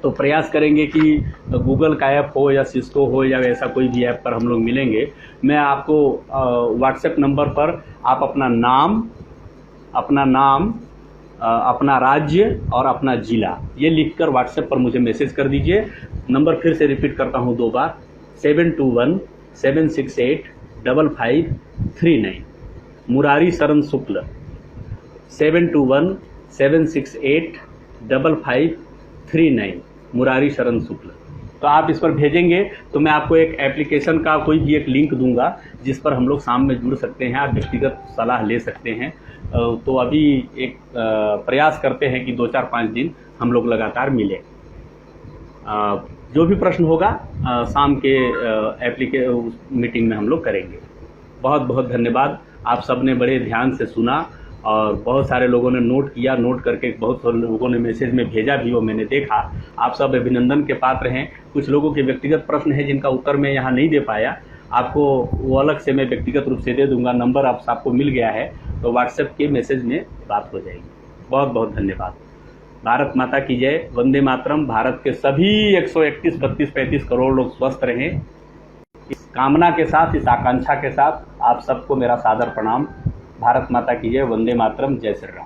तो प्रयास करेंगे कि गूगल का ऐप हो या सिस्को हो या ऐसा कोई भी ऐप पर हम लोग मिलेंगे। मैं आपको व्हाट्सएप नंबर पर आप अपना नाम, अपना राज्य और अपना ज़िला ये लिखकर व्हाट्सएप पर मुझे मैसेज कर दीजिए। नंबर फिर से रिपीट करता हूँ 2 बार, 7217685539, मुरारी शरण शुक्ल, 7217685539, मुरारी शरण शुक्ल। तो आप इस पर भेजेंगे तो मैं आपको एक एप्लीकेशन का कोई भी एक लिंक दूंगा, जिस पर हम लोग शाम में जुड़ सकते हैं, आप व्यक्तिगत सलाह ले सकते हैं। तो अभी एक प्रयास करते हैं कि 2-4-5 दिन हम लोग लगातार मिलें। जो भी प्रश्न होगा शाम के मीटिंग में हम लोग करेंगे। बहुत बहुत धन्यवाद। आप सबने बड़े ध्यान से सुना, और बहुत सारे लोगों ने नोट किया, नोट करके बहुत सारे लोगों ने मैसेज में भेजा भी, वो मैंने देखा। आप सब अभिनंदन के पात्र हैं। कुछ लोगों के व्यक्तिगत प्रश्न हैं जिनका उत्तर मैं यहाँ नहीं दे पाया, आपको वो अलग से मैं व्यक्तिगत रूप से दे दूंगा। नंबर आपको मिल गया है, तो व्हाट्सएप के मैसेज में बात हो जाएगी। बहुत बहुत धन्यवाद। भारत माता की जय। वंदे मातरम। भारत के सभी 131, 32, 35 करोड़ लोग स्वस्थ रहें, इस कामना के साथ, इस आकांक्षा के साथ आप सबको मेरा सादर प्रणाम। भारत माता की जय। वंदे मातरम। जय श्री राम।